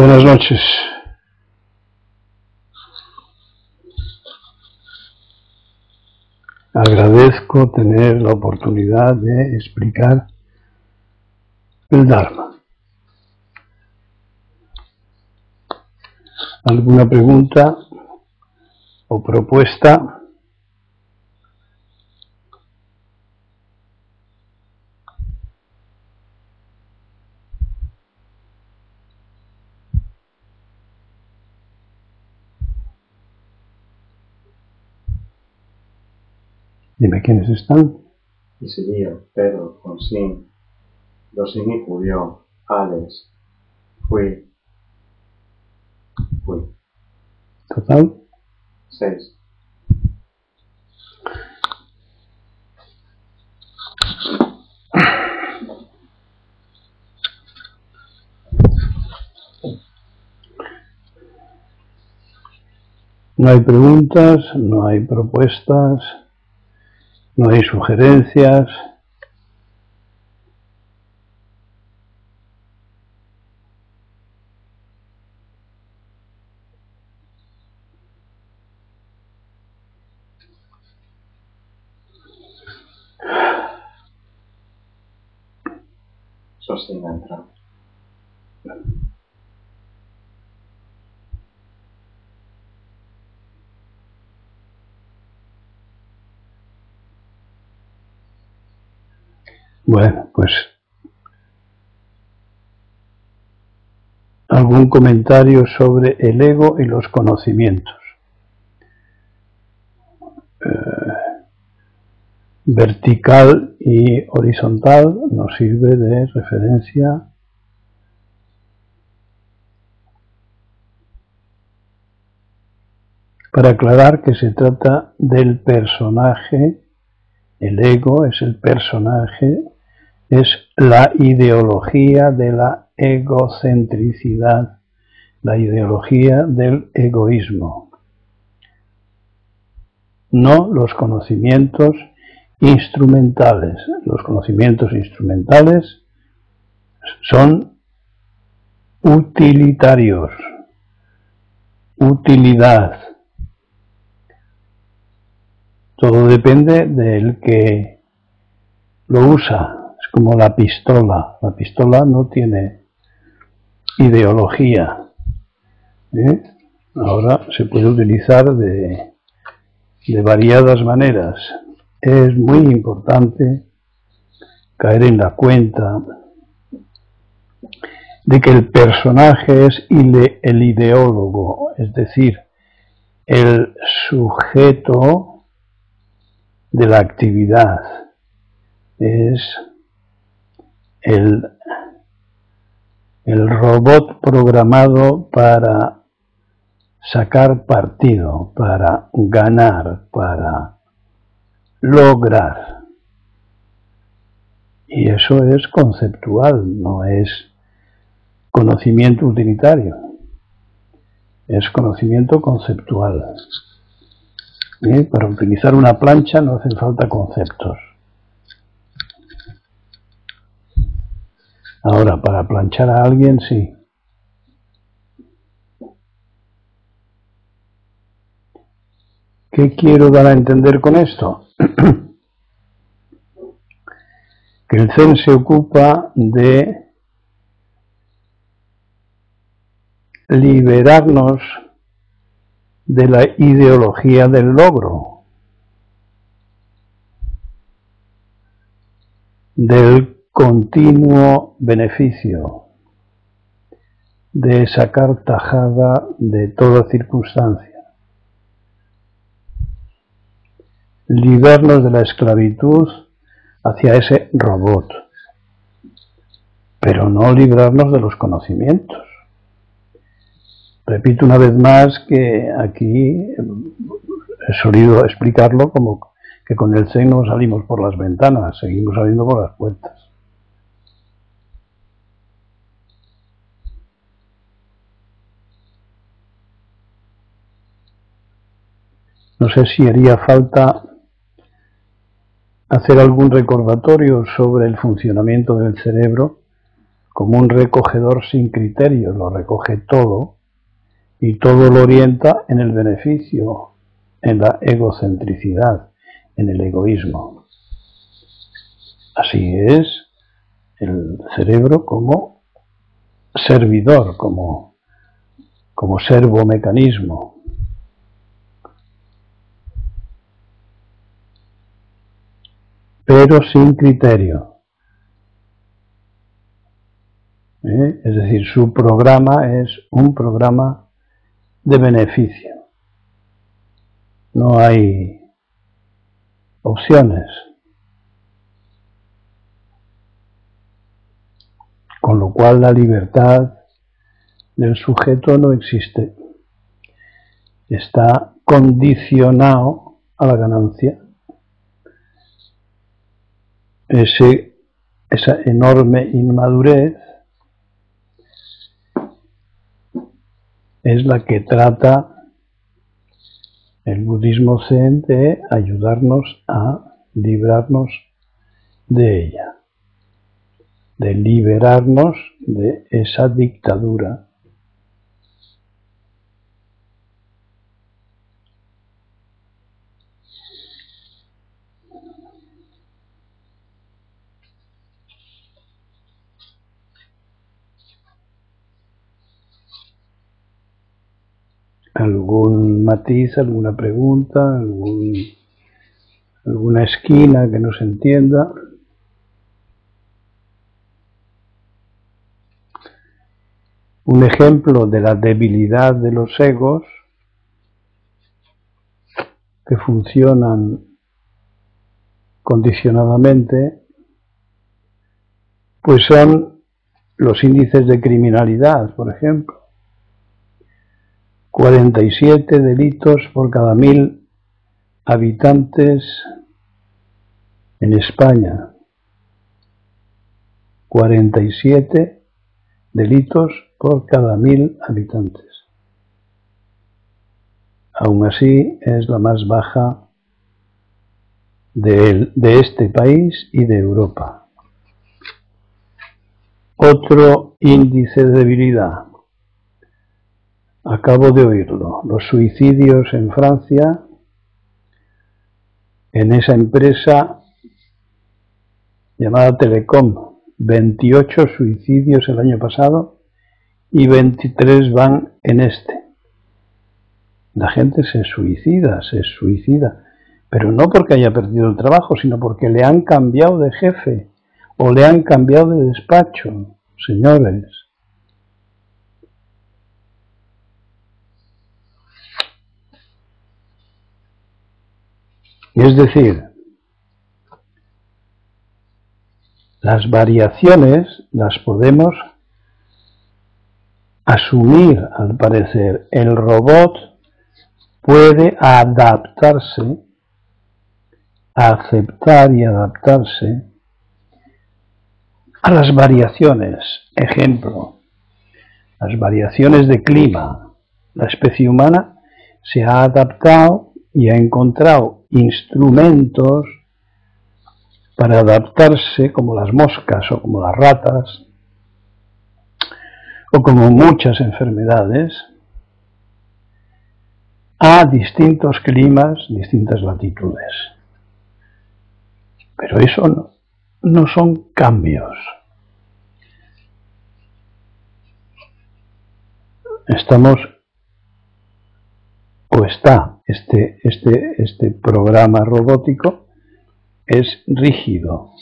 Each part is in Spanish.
Buenas noches. Agradezco tener la oportunidad de explicar el Dharma. ¿Alguna pregunta o propuesta? Dime quiénes están. Isidro, Pedro, Consin, Dosini Pudió, Alex, Fui. ¿Total? 6. No hay preguntas, no hay propuestas, no hay sugerencias. Sostengantra. Bueno, pues algún comentario sobre el ego y los conocimientos. Vertical y horizontal nos sirve de referencia para aclarar que se trata del personaje. El ego es el personaje, es la ideología de la egocentricidad, la ideología del egoísmo, no los conocimientos instrumentales. Los conocimientos instrumentales son utilitarios, utilidad. Todo depende del que lo usa. Es como la pistola. La pistola no tiene ideología. Ahora se puede utilizar de variadas maneras. Es muy importante caer en la cuenta de que el personaje es el ideólogo, es decir, el sujeto de la actividad, es el robot programado para sacar partido, para ganar, para lograr. Y eso es conceptual, no es conocimiento utilitario, es conocimiento conceptual. Para utilizar una plancha no hacen falta conceptos. Ahora, para planchar a alguien, sí. ¿Qué quiero dar a entender con esto? Que el Zen se ocupa de liberarnos de la ideología del logro, del continuo beneficio, de sacar tajada de toda circunstancia. Librarnos de la esclavitud hacia ese robot, pero no librarnos de los conocimientos. Repito una vez más que aquí he solido explicarlo como que con el Zen no salimos por las ventanas, seguimos saliendo por las puertas. No sé si haría falta hacer algún recordatorio sobre el funcionamiento del cerebro como un recogedor sin criterio, lo recoge todo y todo lo orienta en el beneficio, en la egocentricidad, en el egoísmo. Así es el cerebro como servidor, como servomecanismo. Pero sin criterio. Es decir, su programa es un programa de beneficio. No hay opciones. Con lo cual la libertad del sujeto no existe. Está condicionado a la ganancia. Esa enorme inmadurez es la que trata el budismo zen de ayudarnos a librarnos de ella, de liberarnos de esa dictadura. ¿Algún matiz, alguna pregunta, alguna esquina que no se entienda? Un ejemplo de la debilidad de los egos que funcionan condicionadamente, pues son los índices de criminalidad, por ejemplo. 47 delitos por cada 1000 habitantes en España. 47 delitos por cada 1000 habitantes. Aún así es la más baja de este país y de Europa. Otro índice de debilidad. Acabo de oírlo. Los suicidios en Francia, en esa empresa llamada Telecom, 28 suicidios el año pasado y 23 van en este. La gente se suicida, pero no porque haya perdido el trabajo, sino porque le han cambiado de jefe o le han cambiado de despacho, señores. Es decir, las variaciones las podemos asumir, al parecer. El robot puede adaptarse, aceptar y adaptarse a las variaciones. Ejemplo, las variaciones de clima. La especie humana se ha adaptado y ha encontrado instrumentos para adaptarse, como las moscas o como las ratas, o como muchas enfermedades, a distintos climas, distintas latitudes. Pero eso no son cambios. Este programa robótico es rígido.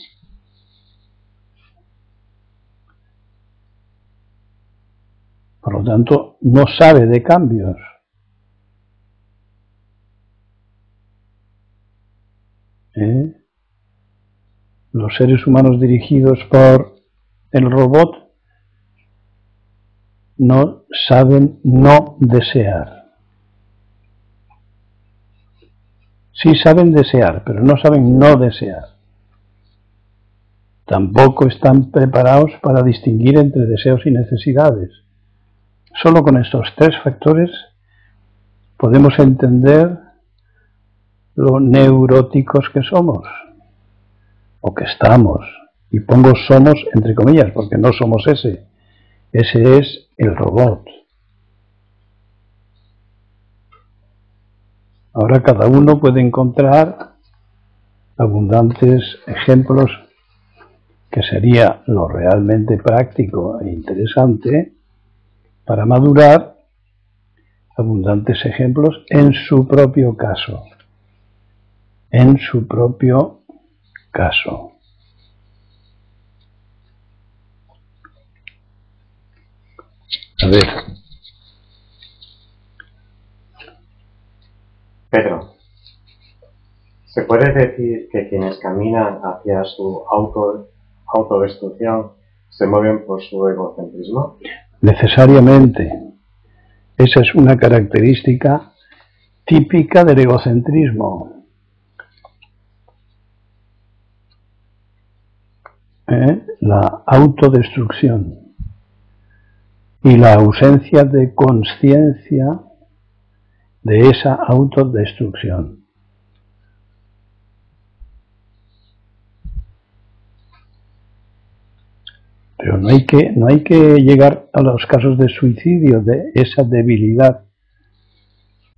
Por lo tanto, no sabe de cambios. Los seres humanos dirigidos por el robot no saben no desear. Sí saben desear, pero no saben no desear. Tampoco están preparados para distinguir entre deseos y necesidades. Solo con estos 3 factores podemos entender lo neuróticos que somos, o que estamos. Y pongo somos entre comillas, porque no somos ese. Ese es el robot. Ahora cada uno puede encontrar abundantes ejemplos, que sería lo realmente práctico e interesante para madurar, abundantes ejemplos en su propio caso. En su propio caso. A ver. Pedro, ¿se puede decir que quienes caminan hacia su autodestrucción se mueven por su egocentrismo? Necesariamente. Esa es una característica típica del egocentrismo. La autodestrucción y la ausencia de conciencia de esa autodestrucción. Pero no hay que llegar a los casos de suicidio, de esa debilidad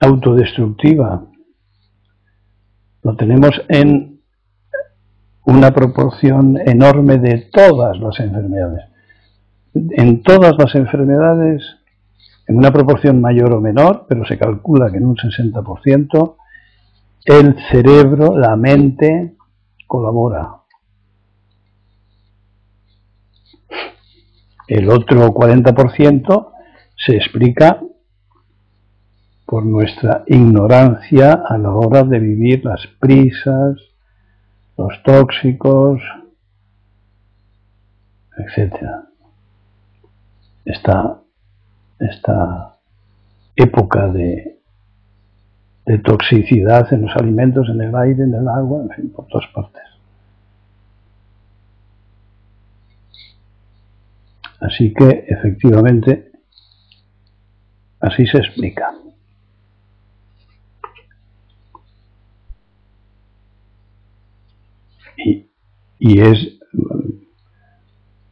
autodestructiva. Lo tenemos en una proporción enorme de todas las enfermedades. En todas las enfermedades, en una proporción mayor o menor, pero se calcula que en un 60%, el cerebro, la mente, colabora. El otro 40% se explica por nuestra ignorancia a la hora de vivir las prisas, los tóxicos, etc. Esta época de toxicidad en los alimentos, en el aire, en el agua, en fin, por todas partes. Así que, efectivamente, así se explica. Y es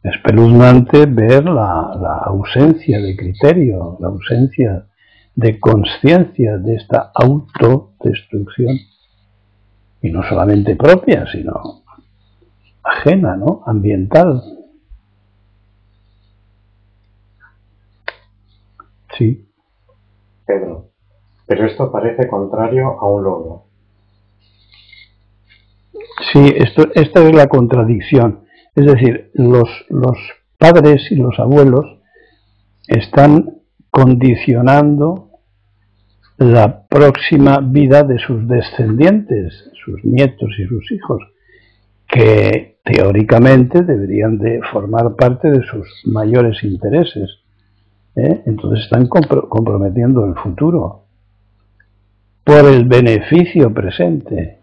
espeluznante ver la ausencia de criterio, la ausencia de conciencia de esta autodestrucción, y no solamente propia, sino ajena, ¿no? Ambiental. Sí. Pedro, pero esto parece contrario a un logro. Sí, esta es la contradicción. Es decir, los padres y los abuelos están condicionando la próxima vida de sus descendientes, sus nietos y sus hijos, que teóricamente deberían de formar parte de sus mayores intereses. Entonces están comprometiendo el futuro por el beneficio presente.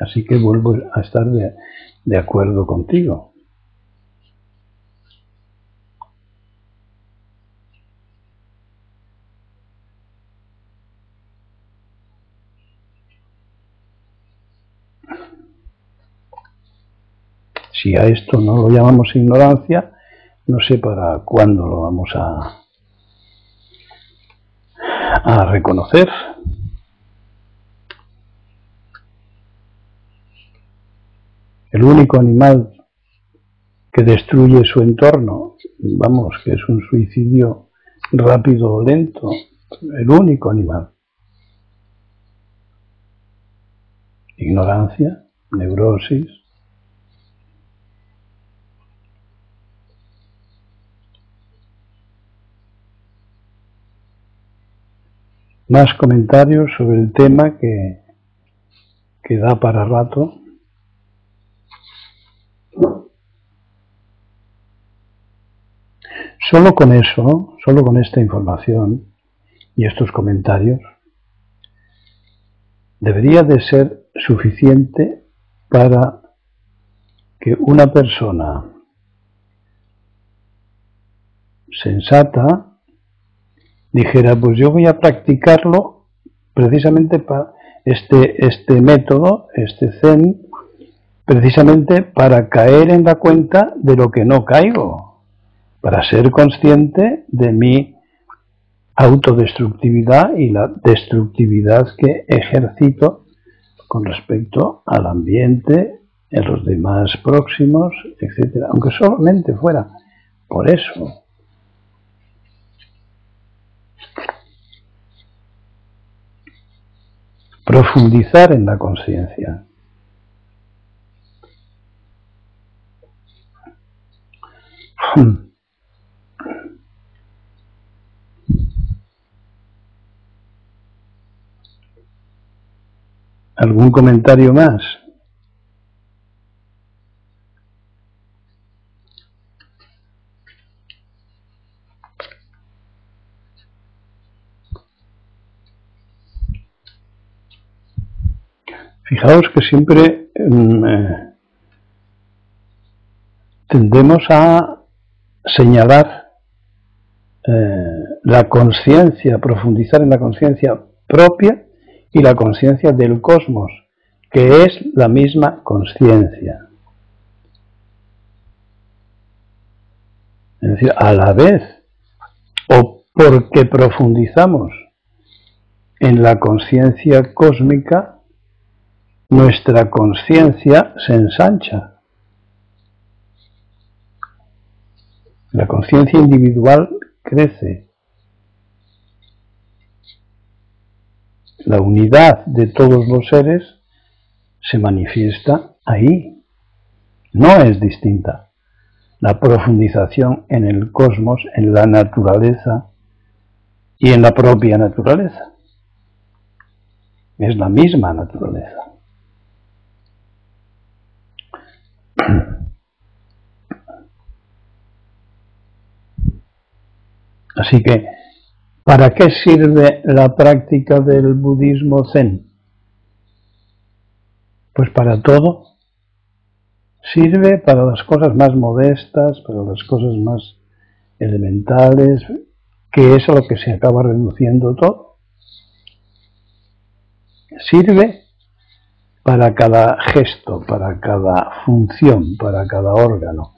Así que vuelvo a estar de acuerdo contigo. Si a esto no lo llamamos ignorancia, no sé para cuándo lo vamos a reconocer. El único animal que destruye su entorno, vamos, que es un suicidio rápido o lento, el único animal. Ignorancia, neurosis. Más comentarios sobre el tema que da para rato. Solo con eso, solo con esta información y estos comentarios, debería de ser suficiente para que una persona sensata dijera, pues yo voy a practicarlo precisamente para este método, este Zen, precisamente para caer en la cuenta de lo que no caigo, para ser consciente de mi autodestructividad y la destructividad que ejercito con respecto al ambiente, en los demás próximos, etc. Aunque solamente fuera por eso. Profundizar en la conciencia. ¿Algún comentario más? Fijaos que siempre tendemos a señalar la conciencia, profundizar en la conciencia propia y la conciencia del cosmos, que es la misma conciencia. Es decir, a la vez, o porque profundizamos en la conciencia cósmica, nuestra conciencia se ensancha. La conciencia individual crece. La unidad de todos los seres se manifiesta ahí. No es distinta. La profundización en el cosmos, en la naturaleza y en la propia naturaleza. Es la misma naturaleza. Así que, ¿para qué sirve la práctica del budismo zen? Pues para todo. Sirve para las cosas más modestas, para las cosas más elementales, que es a lo que se acaba reduciendo todo. Sirve para cada gesto, para cada función, para cada órgano,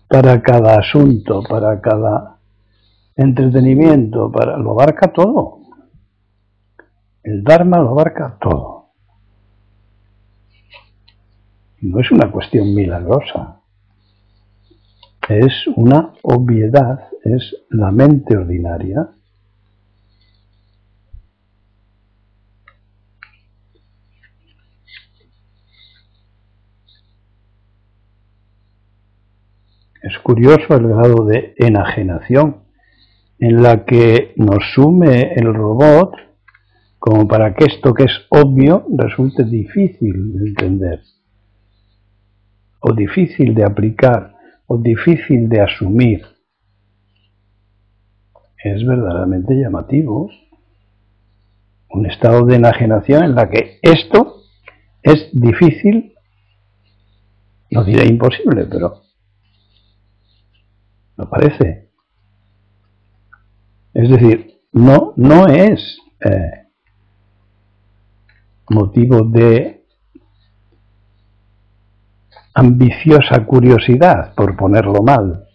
para cada asunto, para cada entretenimiento, lo abarca todo. El Dharma lo abarca todo. No es una cuestión milagrosa. Es una obviedad, es la mente ordinaria. Es curioso el grado de enajenación en la que nos sume el robot, como para que esto que es obvio resulte difícil de entender, o difícil de aplicar, o difícil de asumir. Es verdaderamente llamativo. Un estado de enajenación en la que esto es difícil, no diré imposible, pero no parece. Es decir, no es motivo de ambiciosa curiosidad, por ponerlo mal.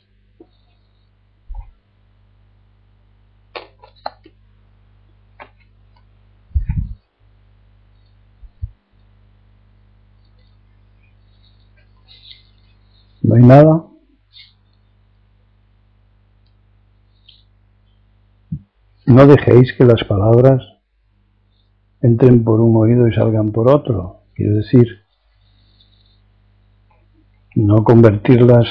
¿No hay nada? No dejéis que las palabras entren por un oído y salgan por otro. Quiero decir, no convertirlas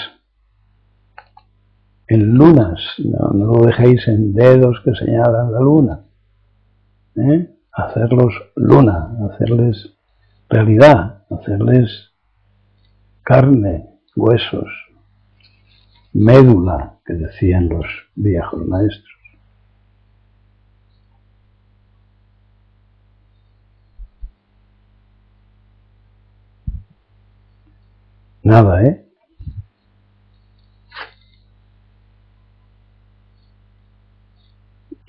en lunas, no lo dejéis en dedos que señalan la luna. Hacerlos luna, hacerles realidad, hacerles carne, huesos, médula, que decían los viejos maestros. Nada,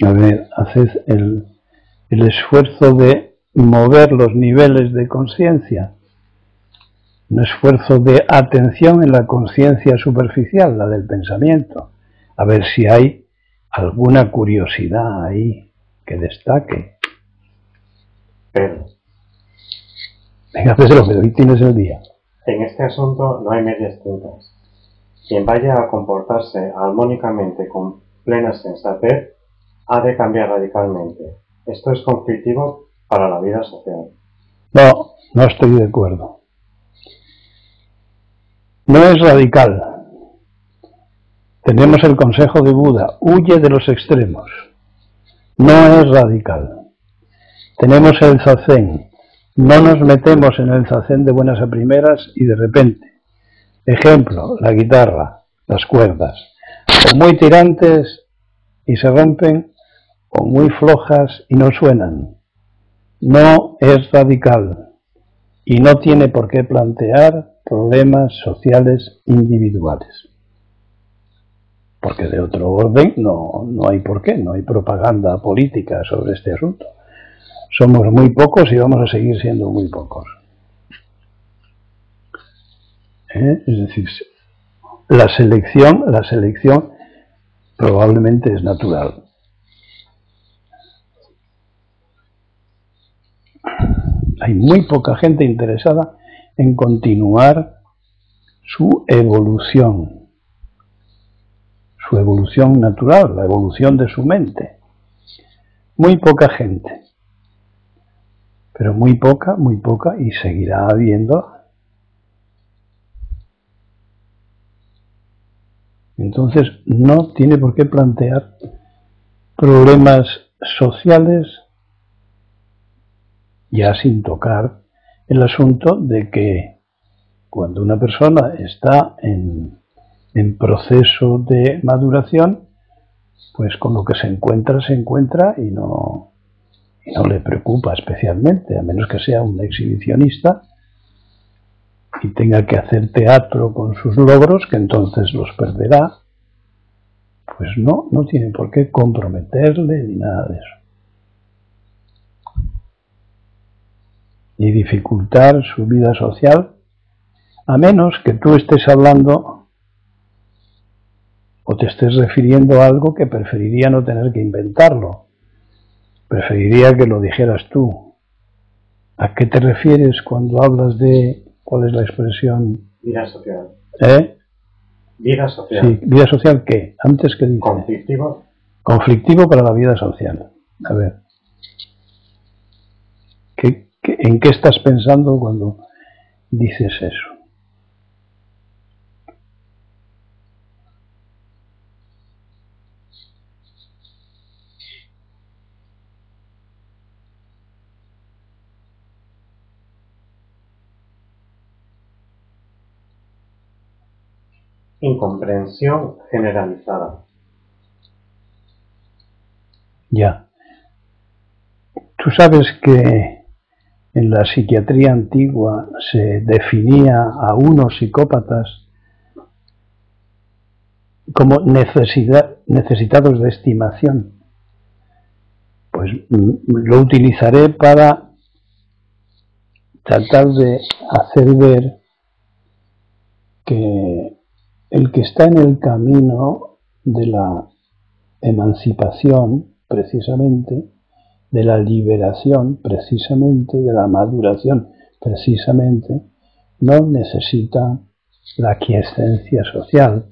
A ver, haced el esfuerzo de mover los niveles de conciencia un esfuerzo de atención en la conciencia superficial, la del pensamiento, a ver si hay alguna curiosidad ahí que destaque. Pedro. Venga, Pedro, que hoy tienes el día. En este asunto no hay medias tintas. Quien vaya a comportarse armónicamente con plena sensatez ha de cambiar radicalmente. Esto es conflictivo para la vida social. No, no estoy de acuerdo. No es radical. Tenemos el consejo de Buda, huye de los extremos. No es radical. Tenemos el zazen. No nos metemos en el zazen de buenas a primeras y de repente. Ejemplo, la guitarra, las cuerdas, o muy tirantes y se rompen, o muy flojas y no suenan. No es radical y no tiene por qué plantear problemas sociales individuales. Porque de otro orden no hay por qué, no hay propaganda política sobre este asunto. Somos muy pocos y vamos a seguir siendo muy pocos. Es decir, la selección probablemente es natural. Hay muy poca gente interesada en continuar su evolución natural, la evolución de su mente. Muy poca gente, pero muy poca, y seguirá habiendo. Entonces no tiene por qué plantear problemas sociales, ya sin tocar el asunto de que cuando una persona está en proceso de maduración, pues con lo que se encuentra y no le preocupa especialmente, a menos que sea un exhibicionista y tenga que hacer teatro con sus logros, que entonces los perderá. Pues no tiene por qué comprometerle ni nada de eso. Ni dificultar su vida social, a menos que tú estés hablando o te estés refiriendo a algo que preferiría no tener que inventarlo. Preferiría que lo dijeras tú. ¿A qué te refieres cuando hablas de, cuál es la expresión? Vida social. ¿Eh? Vida social. Sí, vida social, ¿qué? Antes que dice. Conflictivo. Conflictivo para la vida social. A ver. ¿En qué estás pensando cuando dices eso? Incomprensión generalizada. Ya. Tú sabes que en la psiquiatría antigua se definía a unos psicópatas como necesitados de estimación. Pues lo utilizaré para tratar de hacer ver que el que está en el camino de la emancipación, precisamente, de la liberación, precisamente, de la maduración, precisamente, no necesita la aquiescencia social,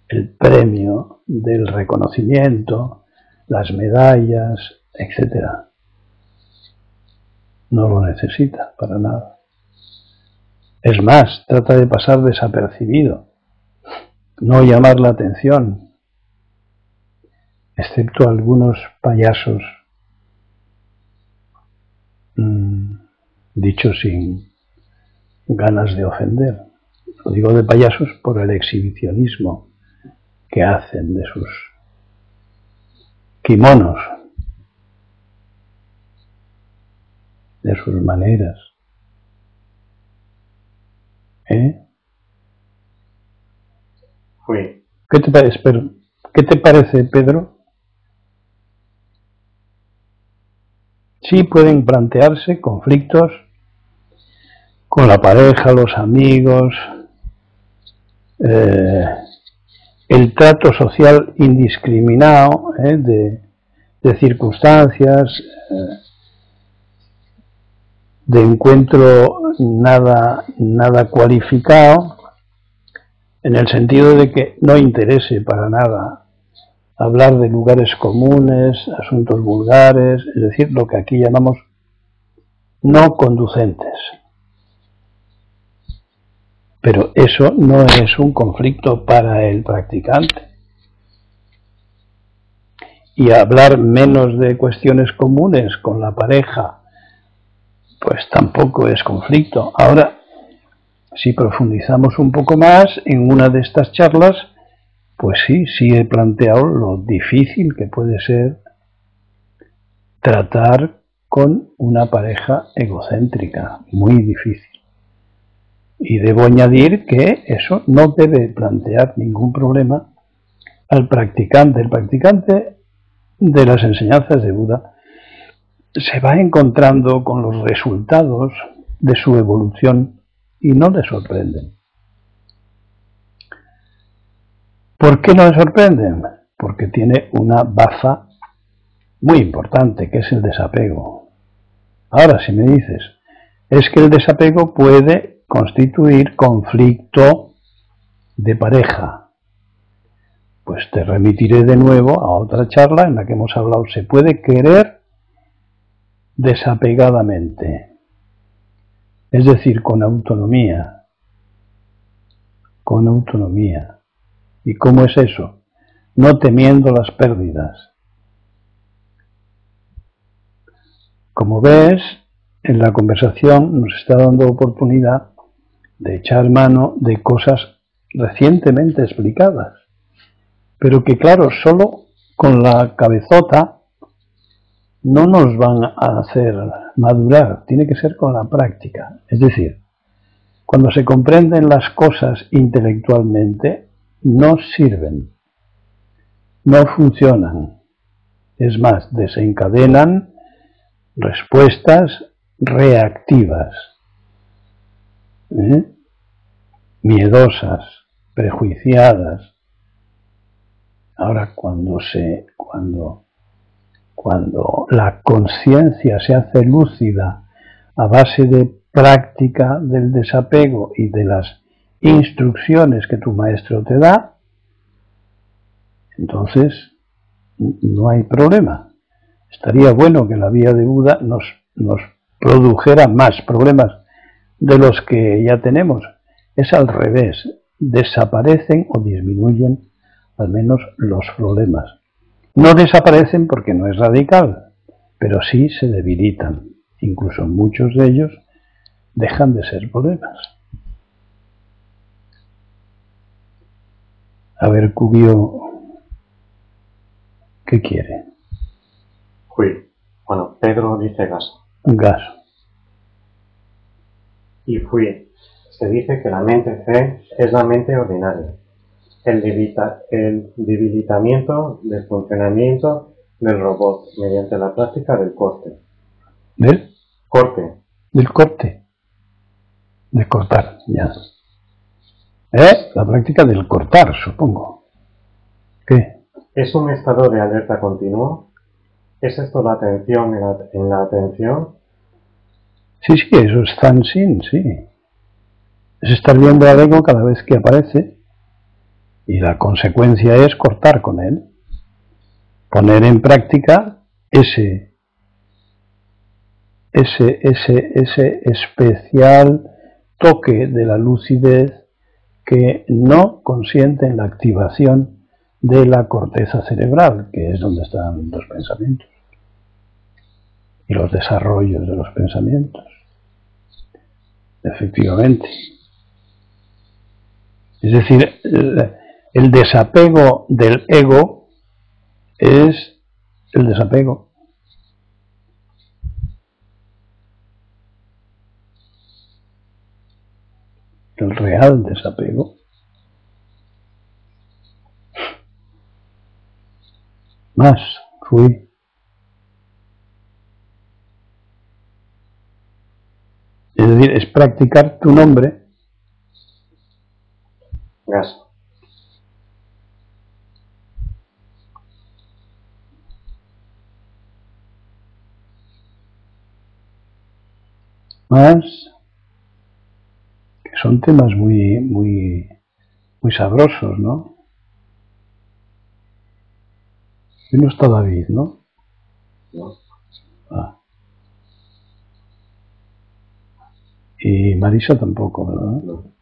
el premio del reconocimiento, las medallas, etc. No lo necesita para nada. Es más, trata de pasar desapercibido, no llamar la atención, excepto algunos payasos, dicho sin ganas de ofender. Lo digo de payasos por el exhibicionismo que hacen de sus kimonos, de sus maneras. Fui. ¿Qué te parece, Pedro? Sí pueden plantearse conflictos con la pareja, los amigos, el trato social indiscriminado de circunstancias, de encuentro nada cualificado, en el sentido de que no interese para nada hablar de lugares comunes, asuntos vulgares, es decir, lo que aquí llamamos no conducentes. Pero eso no es un conflicto para el practicante. Y hablar menos de cuestiones comunes con la pareja, pues tampoco es conflicto. Ahora, si profundizamos un poco más en una de estas charlas, pues sí he planteado lo difícil que puede ser tratar con una pareja egocéntrica, muy difícil. Y debo añadir que eso no debe plantear ningún problema al practicante. El practicante de las enseñanzas de Buda se va encontrando con los resultados de su evolución y no le sorprenden. ¿Por qué no le sorprenden? Porque tiene una baza muy importante, que es el desapego. Ahora, si me dices, es que el desapego puede constituir conflicto de pareja, pues te remitiré de nuevo a otra charla en la que hemos hablado, se puede querer desapegadamente, es decir, con autonomía. ¿Y cómo es eso? No temiendo las pérdidas. Como ves, en la conversación nos está dando oportunidad de echar mano de cosas recientemente explicadas, pero que claro, solo con la cabezota no nos van a hacer madurar, tiene que ser con la práctica. Es decir, cuando se comprenden las cosas intelectualmente, no sirven, no funcionan. Es más, desencadenan respuestas reactivas, miedosas, prejuiciadas. Ahora, cuando la conciencia se hace lúcida a base de práctica del desapego y de las instrucciones que tu maestro te da, entonces no hay problema. Estaría bueno que la vía de Buda nos produjera más problemas de los que ya tenemos. Es al revés, desaparecen o disminuyen al menos los problemas. No desaparecen porque no es radical, pero sí se debilitan. Incluso muchos de ellos dejan de ser problemas. A ver, Kubio, ¿qué quiere? Bueno, Pedro dice gas. Gas. Y se dice que la mente C es la mente ordinaria. El debilitamiento del funcionamiento del robot mediante la práctica del corte. ¿Del? Corte. Del corte. De cortar, ya. La práctica del cortar, supongo. ¿Qué? ¿Es un estado de alerta continuo? ¿Es esto la atención en la atención? Sí, eso es Zansin, sí. Es estar viendo al ego cada vez que aparece y la consecuencia es cortar con él. Poner en práctica ese especial toque de la lucidez que no consiente en la activación de la corteza cerebral, que es donde están los pensamientos y los desarrollos de los pensamientos. Efectivamente. Es decir, el desapego del ego es el desapego. El real desapego. Más, Es decir, es practicar tu nombre. Gas. Más, que son temas muy sabrosos, ¿no? Y no está David, ¿no? No. Ah. Y Marisa tampoco, ¿verdad? No.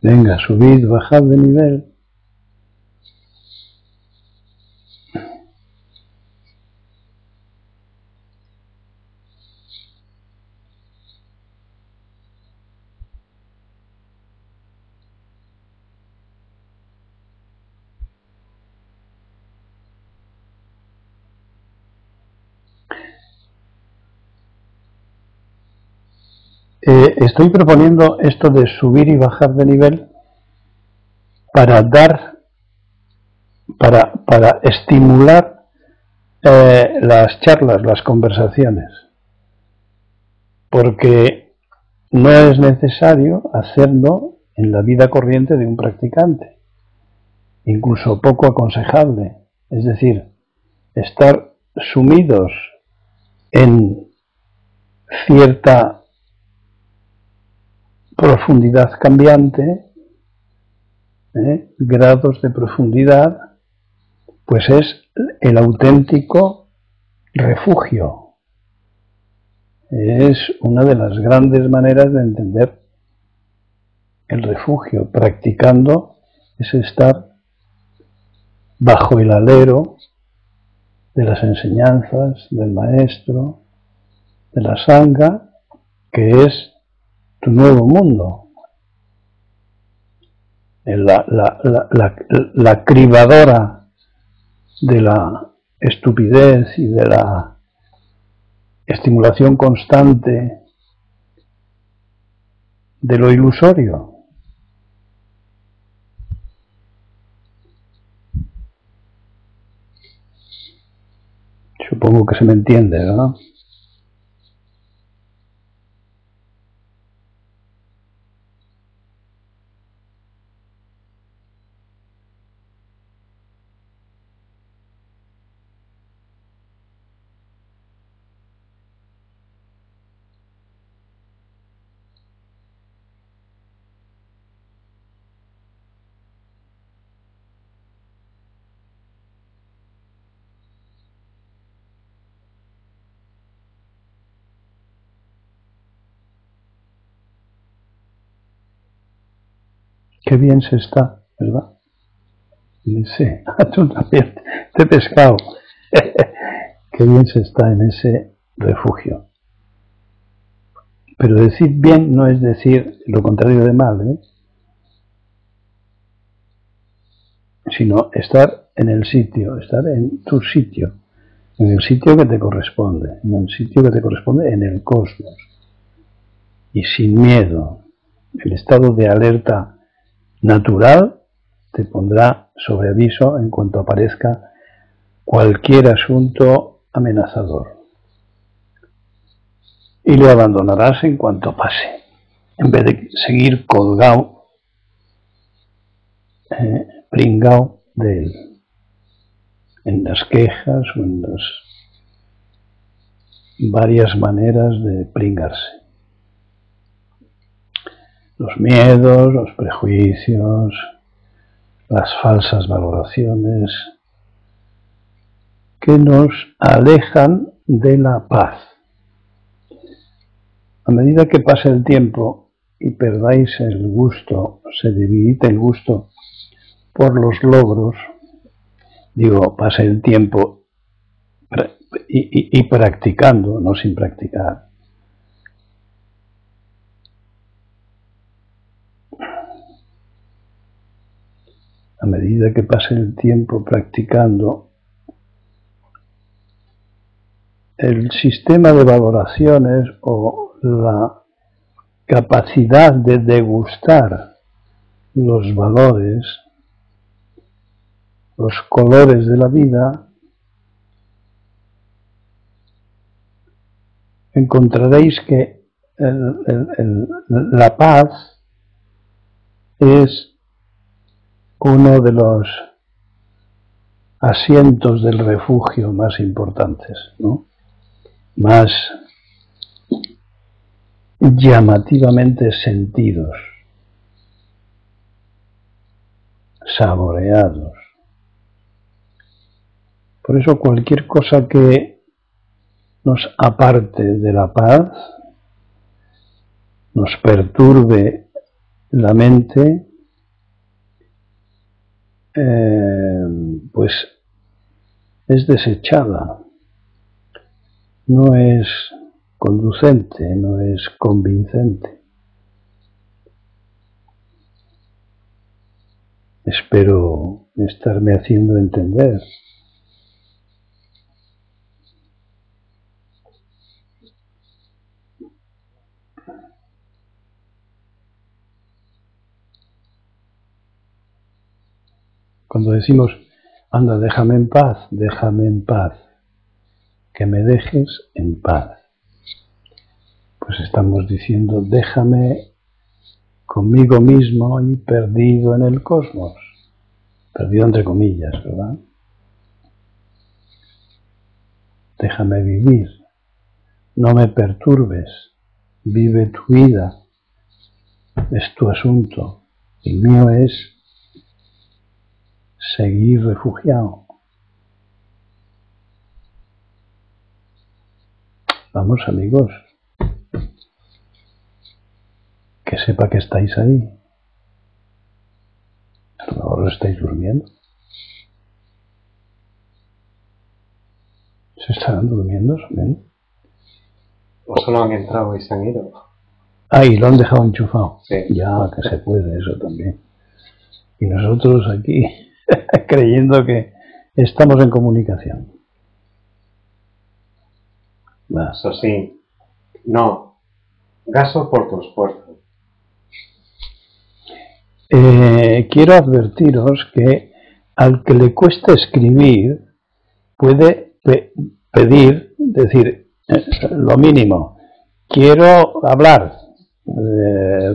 Venga, subid, bajad de nivel. Estoy proponiendo esto de subir y bajar de nivel para estimular las charlas, las conversaciones, porque no es necesario hacerlo en la vida corriente de un practicante, incluso poco aconsejable, es decir, estar sumidos en cierta profundidad cambiante, grados de profundidad, pues es el auténtico refugio. Es una de las grandes maneras de entender el refugio. Practicando es estar bajo el alero de las enseñanzas del maestro, de la sangha, que es tu nuevo mundo. La cribadora de la estupidez y de la estimulación constante de lo ilusorio. Supongo que se me entiende, ¿verdad? Qué bien se está, ¿verdad? Sí, tú también te he pescado. Qué bien se está en ese refugio. Pero decir bien no es decir lo contrario de mal, sino estar en el sitio, estar en tu sitio, en el sitio que te corresponde, en el sitio que te corresponde en el cosmos. Y sin miedo, el estado de alerta natural te pondrá sobre aviso en cuanto aparezca cualquier asunto amenazador. Y lo abandonarás en cuanto pase, en vez de seguir colgado, pringao de él, en las quejas o en las varias maneras de pringarse. Los miedos, los prejuicios, las falsas valoraciones que nos alejan de la paz. A medida que pase el tiempo y perdáis el gusto, se debilita el gusto por los logros, digo, pase el tiempo y practicando, no sin practicar. A medida que pase el tiempo practicando, el sistema de valoraciones o la capacidad de degustar los valores, los colores de la vida, encontraréis que la paz es uno de los asientos del refugio más importantes, ¿no? Más llamativamente sentidos, saboreados. Por eso cualquier cosa que nos aparte de la paz, nos perturbe la mente, pues es desechada, no es conducente, no es convincente. Espero estarme haciendo entender. Cuando decimos, anda, déjame en paz, que me dejes en paz, pues estamos diciendo, déjame conmigo mismo y perdido en el cosmos, perdido entre comillas, ¿verdad? Déjame vivir, no me perturbes, vive tu vida, es tu asunto, el mío es seguir refugiado. Vamos, amigos, que sepa que estáis ahí. A lo mejor estáis durmiendo. ¿Se estarán durmiendo? O solo han entrado y se han ido. Ah, y lo han dejado enchufado. Sí. Ya, que se puede eso también. Y nosotros aquí creyendo que estamos en comunicación. Va. Eso sí, no, gasto por tu esfuerzo. Quiero advertiros que al que le cuesta escribir puede pedir, decir, lo mínimo, quiero hablar,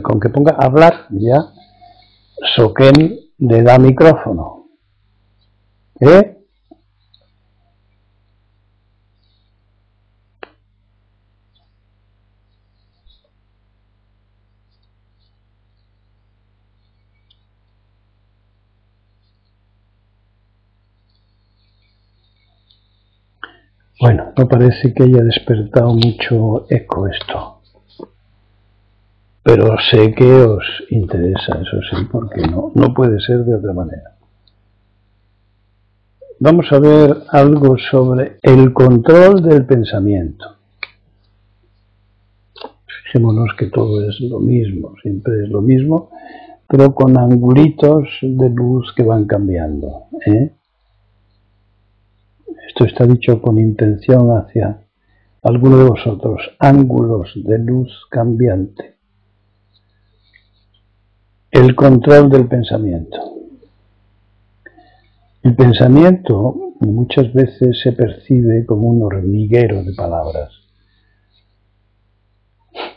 con que ponga hablar ya, Soquén le da micrófono. Bueno, no parece que haya despertado mucho eco esto, pero sé que os interesa, eso sí, porque no puede ser de otra manera. Vamos a ver algo sobre el control del pensamiento. Fijémonos que todo es lo mismo, siempre es lo mismo, pero con angulitos de luz que van cambiando, ¿eh? Esto está dicho con intención hacia alguno de vosotros, ángulos de luz cambiante. El control del pensamiento. El pensamiento muchas veces se percibe como un hormiguero de palabras.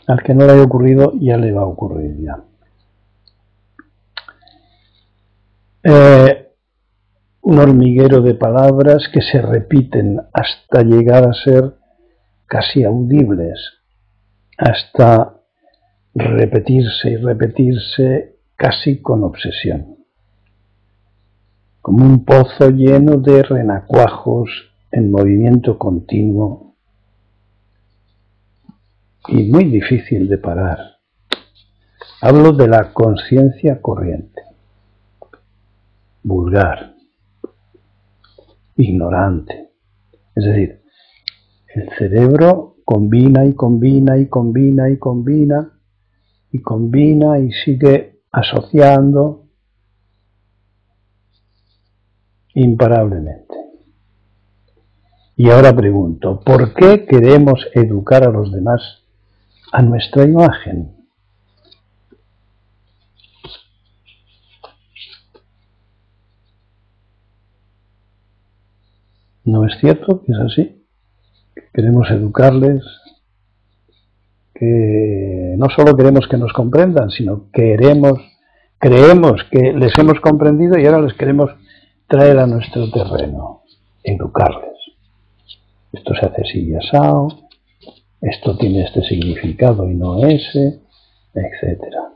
Al que no le haya ocurrido, ya le va a ocurrir ya. Un hormiguero de palabras que se repiten hasta llegar a ser casi audibles, hasta repetirse y repetirse casi con obsesión, como un pozo lleno de renacuajos en movimiento continuo y muy difícil de parar. Hablo de la conciencia corriente, vulgar, ignorante. Es decir, el cerebro combina y combina y combina y combina y combina y sigue asociando imparablemente. Y ahora pregunto, ¿por qué queremos educar a los demás a nuestra imagen? No es cierto que es así. Queremos educarles, que no solo queremos que nos comprendan, sino creemos que les hemos comprendido y ahora les queremos traer a nuestro terreno, educarles. Esto se hace así y asado, esto tiene este significado y no ese, etcétera.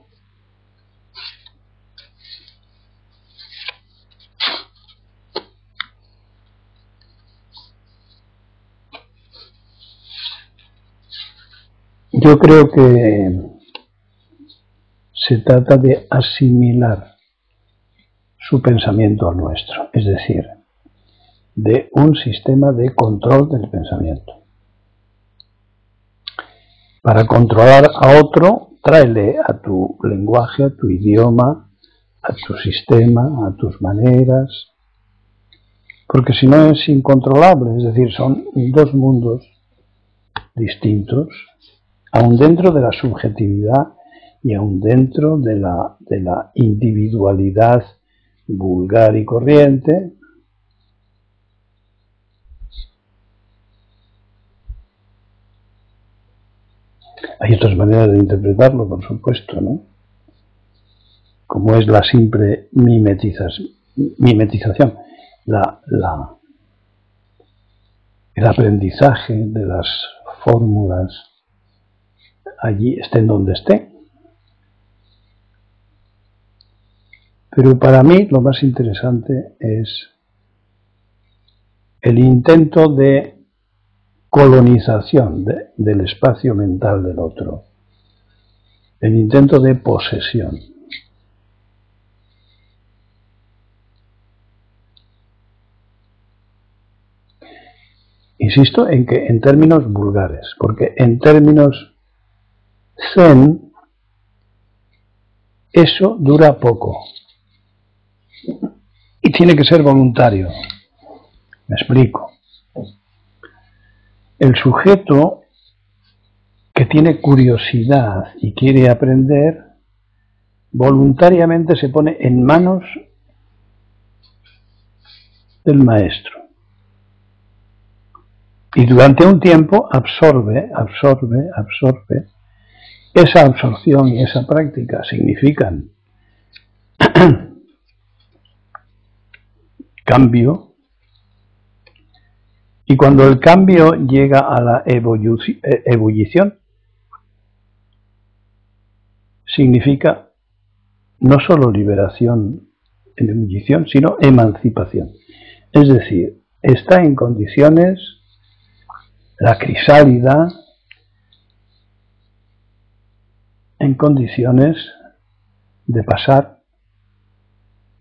Yo creo que se trata de asimilar su pensamiento al nuestro, es decir, de un sistema de control del pensamiento. Para controlar a otro, tráele a tu lenguaje, a tu idioma, a tu sistema, a tus maneras, porque si no es incontrolable, es decir, son dos mundos distintos, aun dentro de la subjetividad y aun dentro de la individualidad vulgar y corriente. Hay otras maneras de interpretarlo, por supuesto, ¿no? Como es la simple mimetización, el aprendizaje de las fórmulas allí, estén donde estén. Pero para mí lo más interesante es el intento de colonización del espacio mental del otro, el intento de posesión. Insisto en que en términos vulgares, porque en términos zen eso dura poco y tiene que ser voluntario. Me explico. El sujeto que tiene curiosidad y quiere aprender, voluntariamente se pone en manos del maestro. Y durante un tiempo absorbe. Esa absorción y esa práctica significan cambio. Y cuando el cambio llega a la ebullición, significa no solo liberación en ebullición, sino emancipación. Es decir, está en condiciones, la crisálida, en condiciones de pasar,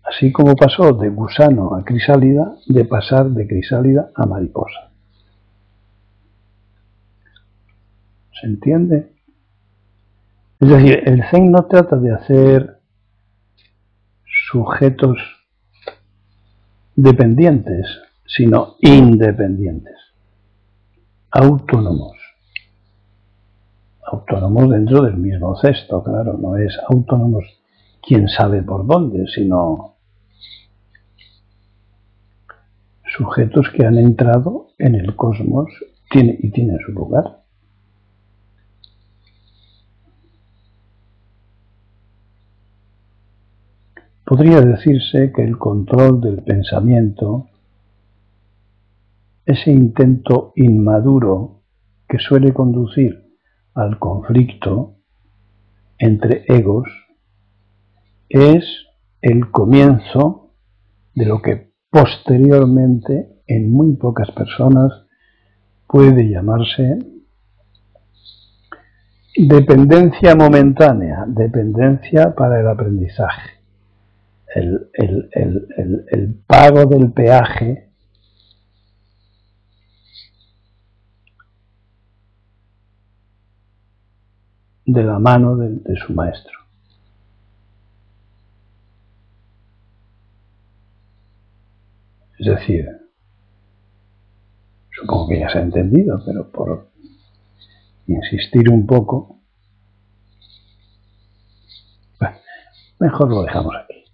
así como pasó de gusano a crisálida, de pasar de crisálida a mariposa. ¿Se entiende? Es decir, el Zen no trata de hacer sujetos dependientes, sino independientes, autónomos. Autónomos dentro del mismo cesto, claro, no es autónomos quién sabe por dónde, sino sujetos que han entrado en el cosmos y tienen su lugar. Podría decirse que el control del pensamiento, ese intento inmaduro que suele conducir al conflicto entre egos, es el comienzo de lo que posteriormente en muy pocas personas puede llamarse dependencia momentánea, dependencia para el aprendizaje, el pago del peaje de la mano de su maestro. Es decir, supongo que ya se ha entendido, pero por insistir un poco, bueno, mejor lo dejamos aquí.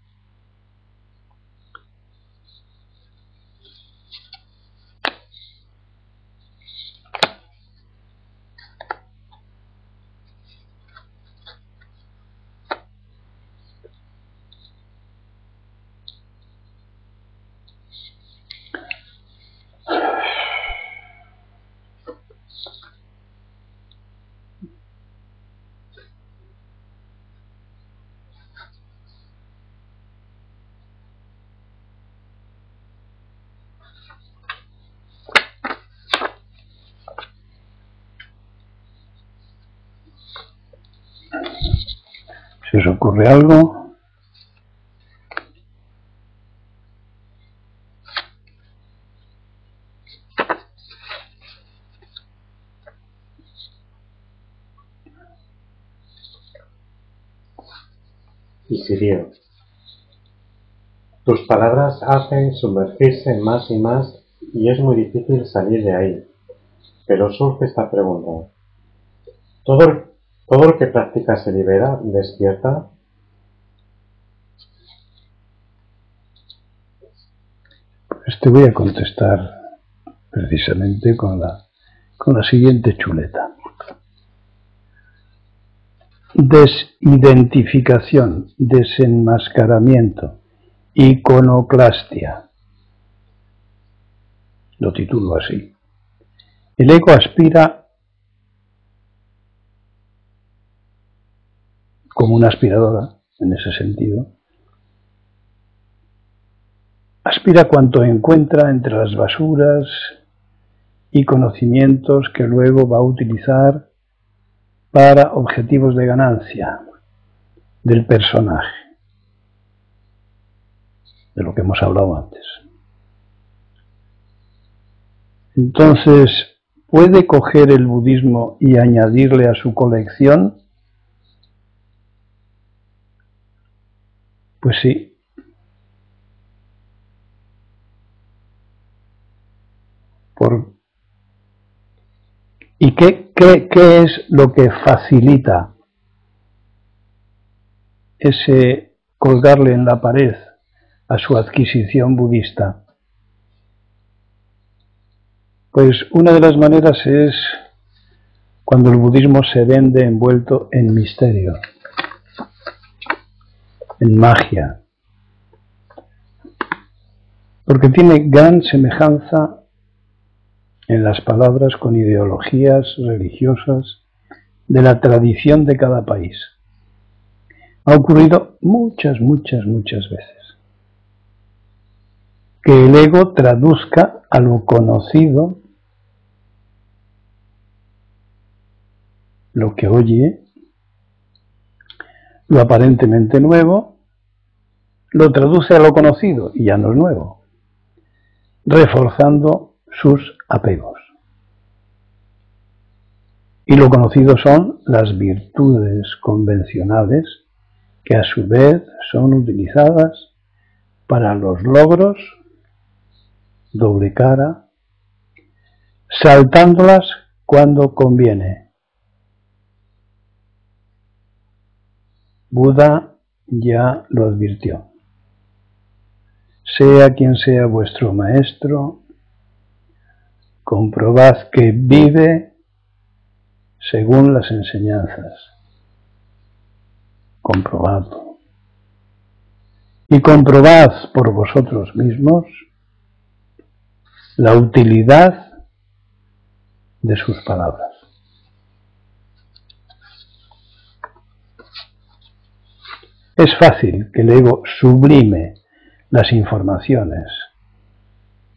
¿Se os ocurre algo? Y Sirio, tus palabras hacen sumergirse más y más y es muy difícil salir de ahí. Pero surge esta pregunta. ¿Todo el que practica se libera, despierta? Pues te voy a contestar precisamente con la siguiente chuleta. Desidentificación, desenmascaramiento, iconoclastia. Lo titulo así. El ego aspira como una aspiradora, en ese sentido. Aspira cuanto encuentra entre las basuras y conocimientos que luego va a utilizar para objetivos de ganancia del personaje, de lo que hemos hablado antes. Entonces, ¿puede coger el budismo y añadirle a su colección? Pues sí. ¿Y qué es lo que facilita ese colgarle en la pared a su adquisición budista? Pues una de las maneras es cuando el budismo se vende envuelto en misterio, en magia, porque tiene gran semejanza en las palabras con ideologías religiosas de la tradición de cada país. Ha ocurrido muchas veces que el ego traduzca a lo conocido lo que oye, lo aparentemente nuevo, lo traduce a lo conocido y ya no es nuevo, reforzando sus apegos. Y lo conocido son las virtudes convencionales que a su vez son utilizadas para los logros, doble cara, saltándolas cuando conviene. Buda ya lo advirtió. Sea quien sea vuestro maestro, comprobad que vive según las enseñanzas. Comprobadlo. Y comprobad por vosotros mismos la utilidad de sus palabras. Es fácil que el ego sublime las informaciones,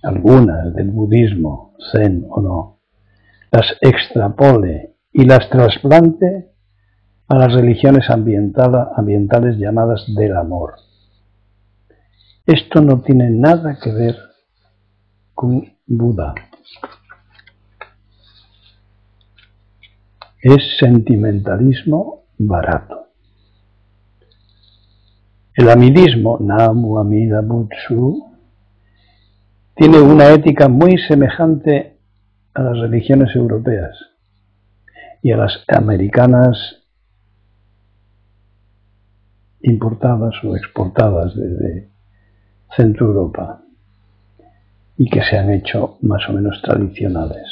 algunas del budismo, zen o no, las extrapole y las trasplante a las religiones ambientales llamadas del amor. Esto no tiene nada que ver con Buda. Es sentimentalismo barato. El amidismo, Namu Amida Butsu, tiene una ética muy semejante a las religiones europeas y a las americanas importadas o exportadas desde Centro Europa y que se han hecho más o menos tradicionales.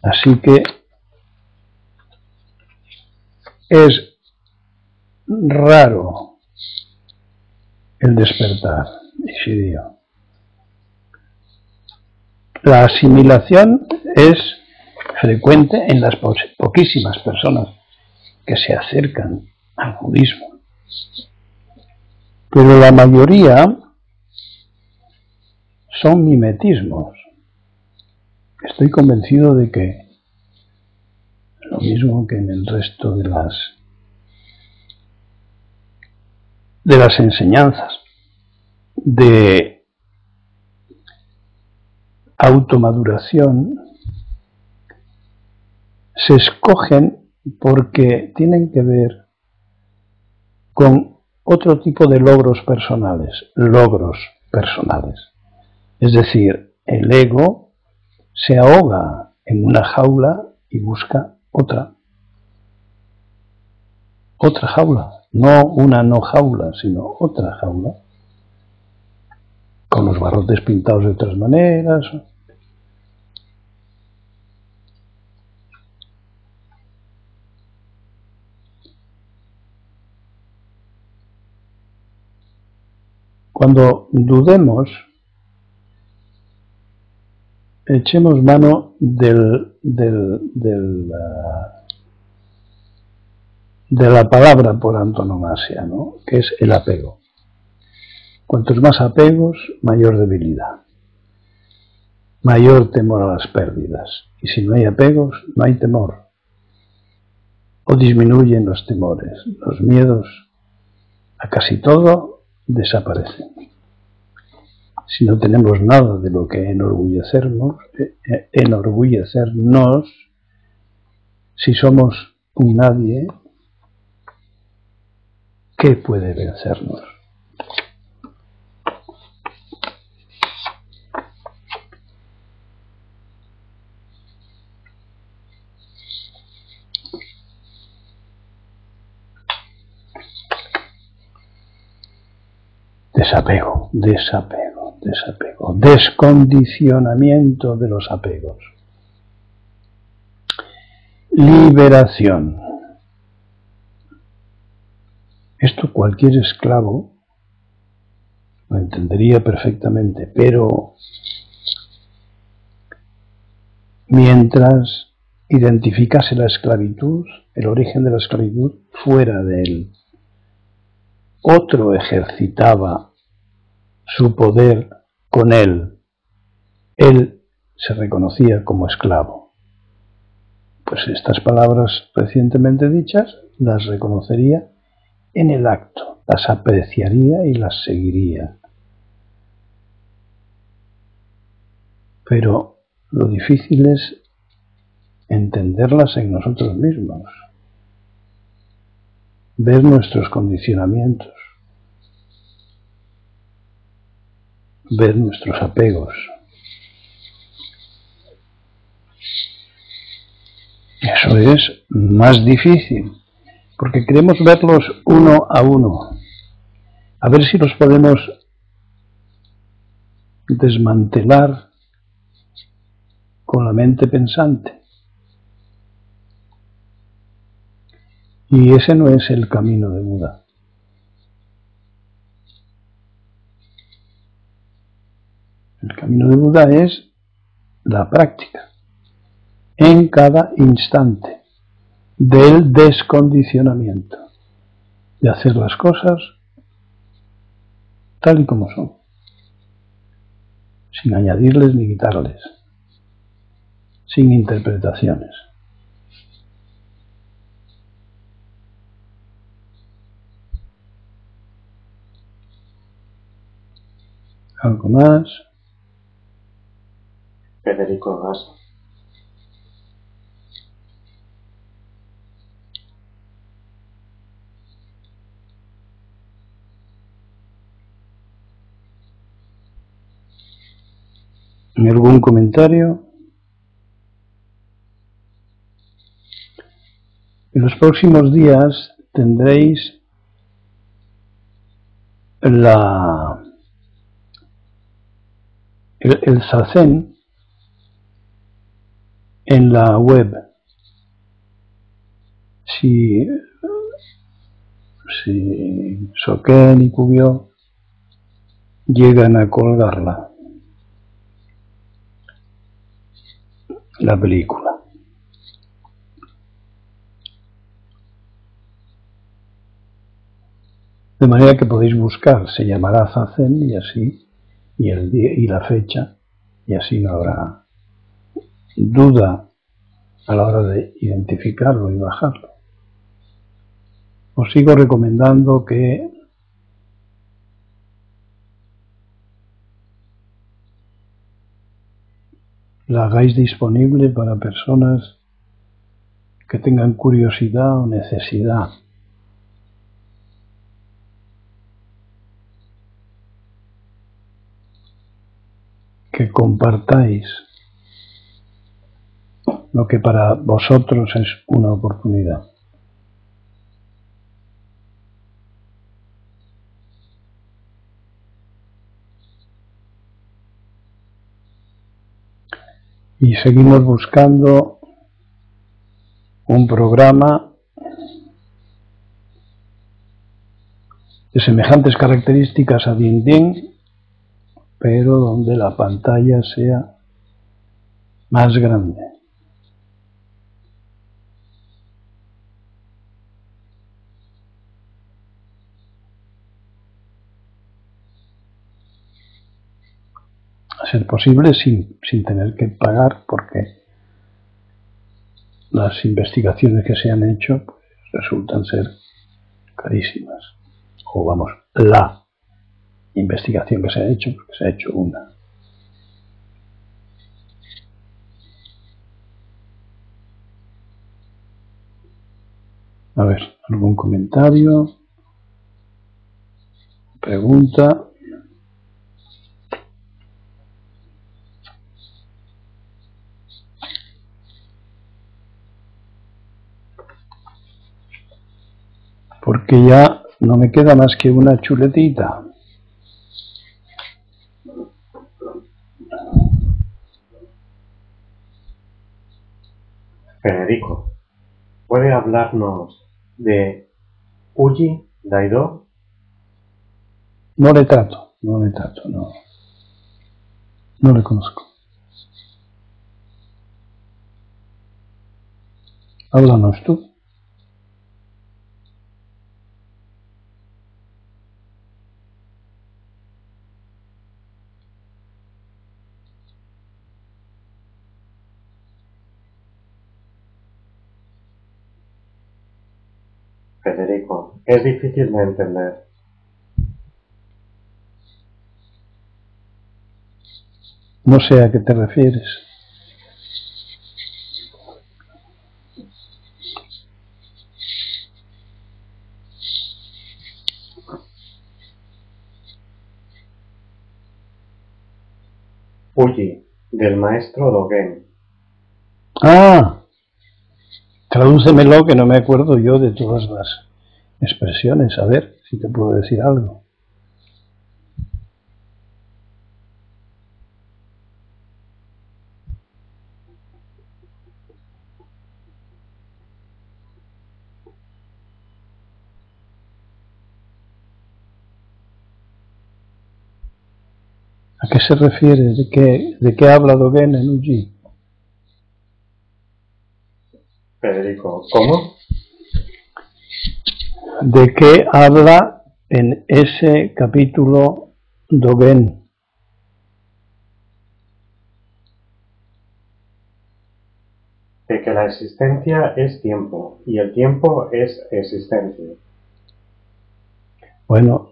Así que es raro el despertar, Isidio. La asimilación es frecuente en las poquísimas personas que se acercan al budismo. Pero la mayoría son mimetismos. Estoy convencido de que lo mismo que en el resto de las enseñanzas de automaduración, se escogen porque tienen que ver con otro tipo de logros personales. Es decir, el ego se ahoga en una jaula y busca otra jaula, no una no jaula, sino otra jaula, con los barrotes pintados de otras maneras. Cuando dudemos, echemos mano de la palabra por antonomasia, ¿no? Que es el apego. Cuantos más apegos, mayor debilidad, mayor temor a las pérdidas. Y si no hay apegos, no hay temor. O disminuyen los temores, los miedos a casi todo desaparecen. Si no tenemos nada de lo que enorgullecernos, si somos un nadie, ¿qué puede vencernos? Desapego, descondicionamiento de los apegos, liberación. Esto cualquier esclavo lo entendería perfectamente, pero mientras identificase la esclavitud, el origen de la esclavitud, fuera de él, otro ejercitaba su poder con él se reconocía como esclavo. Pues estas palabras recientemente dichas las reconocería en el acto, las apreciaría y las seguiría. Pero lo difícil es entenderlas en nosotros mismos, ver nuestros condicionamientos, ver nuestros apegos. Eso es más difícil, porque queremos verlos uno a uno, a ver si los podemos desmantelar con la mente pensante. Y ese no es el camino de Buda. El camino de Buda es la práctica, en cada instante, del descondicionamiento, de hacer las cosas tal y como son, sin añadirles ni quitarles, sin interpretaciones. ¿Algo más? Federico Gaso. ¿Algún comentario? En los próximos días tendréis el zazen en la web. Si Soken y Kubio llegan a colgarla, la película. De manera que podéis buscar, se llamará zazen y así, y el día y la fecha, y así no habrá duda a la hora de identificarlo y bajarlo. Os sigo recomendando que la hagáis disponible para personas que tengan curiosidad o necesidad. Que compartáis lo que para vosotros es una oportunidad. Y seguimos buscando un programa de semejantes características a DinDin, pero donde la pantalla sea más grande. A ser posible sin tener que pagar, porque las investigaciones que se han hecho pues, resultan ser carísimas. O vamos, la investigación que se ha hecho, porque se ha hecho una. A ver, ¿algún comentario? ¿Pregunta? Porque ya no me queda más que una chuletita. Federico, ¿puede hablarnos de Uji Daido? No le trato, no le conozco. Háblanos tú. Federico, es difícil de entender. No sé a qué te refieres. Uji, del maestro Dogen. Ah, tradúcemelo que no me acuerdo yo de todas las expresiones. A ver si te puedo decir algo. ¿A qué se refiere? ¿De qué habla Dogen en Uji? Federico, ¿cómo? ¿De qué habla en ese capítulo Dogen? De que la existencia es tiempo y el tiempo es existencia. Bueno,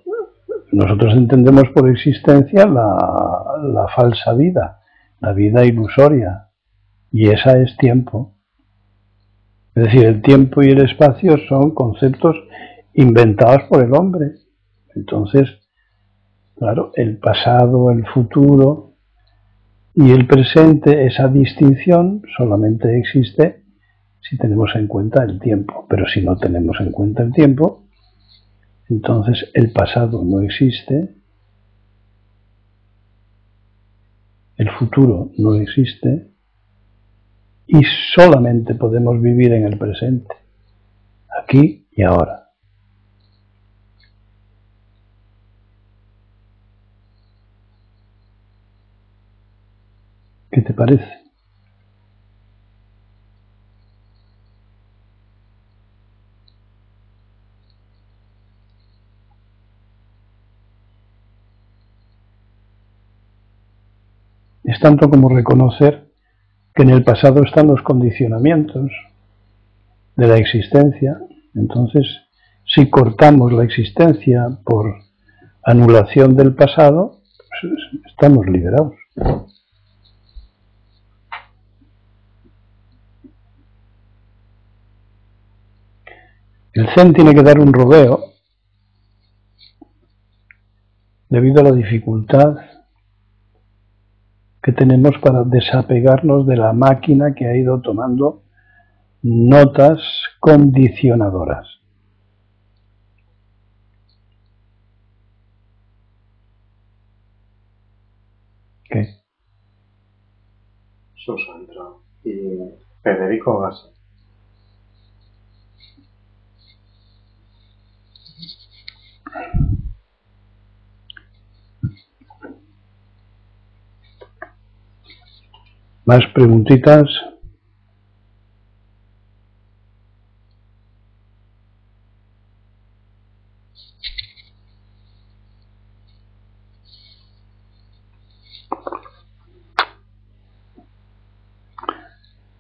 nosotros entendemos por existencia la falsa vida, la vida ilusoria, y esa es tiempo. Es decir, el tiempo y el espacio son conceptos inventados por el hombre. Entonces, claro, el pasado, el futuro y el presente, esa distinción solamente existe si tenemos en cuenta el tiempo. Pero si no tenemos en cuenta el tiempo, entonces el pasado no existe, el futuro no existe y solamente podemos vivir en el presente, aquí y ahora. ¿Qué te parece? Es tanto como reconocer que en el pasado están los condicionamientos de la existencia. Entonces, si cortamos la existencia por anulación del pasado, pues estamos liberados. El Zen tiene que dar un rodeo debido a la dificultad que tenemos para desapegarnos de la máquina que ha ido tomando notas condicionadoras. ¿Qué? Susan entró. Y Federico Gasa. ¿Más preguntitas?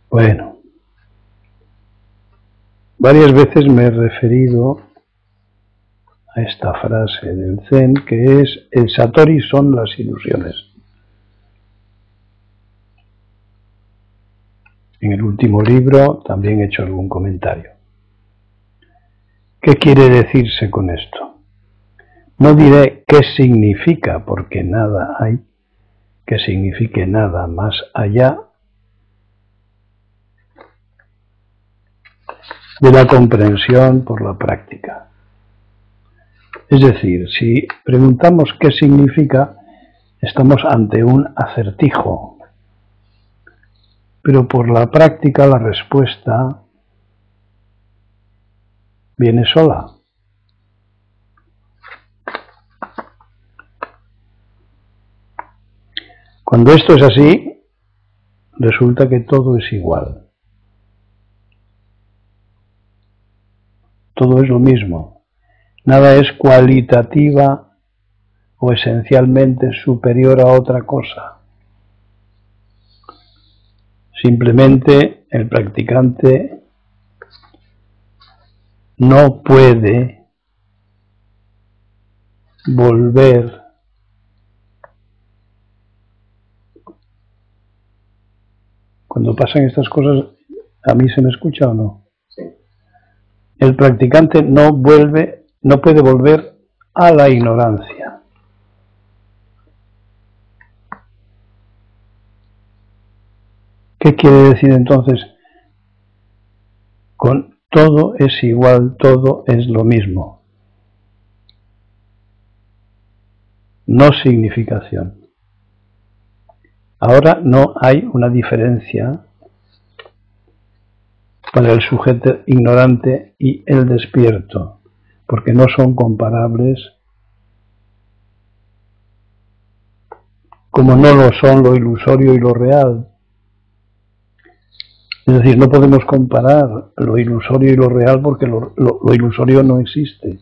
Bueno, varias veces me he referido a esta frase del Zen, que es: el Satori son las ilusiones. En el último libro también he hecho algún comentario. ¿Qué quiere decirse con esto? No diré qué significa, porque nada hay que signifique nada más allá de la comprensión por la práctica. Es decir, si preguntamos qué significa, estamos ante un acertijo, pero por la práctica la respuesta viene sola. Cuando esto es así, resulta que todo es igual. Todo es lo mismo. Nada es cualitativa o esencialmente superior a otra cosa. Simplemente el practicante no puede volver cuando pasan estas cosas. ¿A mí se me escucha o no? Sí. El practicante no puede volver a la ignorancia. ¿Qué quiere decir entonces? Con todo es igual, todo es lo mismo. No significación. Ahora no hay una diferencia para el sujeto ignorante y el despierto, porque no son comparables, como no lo son lo ilusorio y lo real. Es decir, no podemos comparar lo ilusorio y lo real porque lo ilusorio no existe.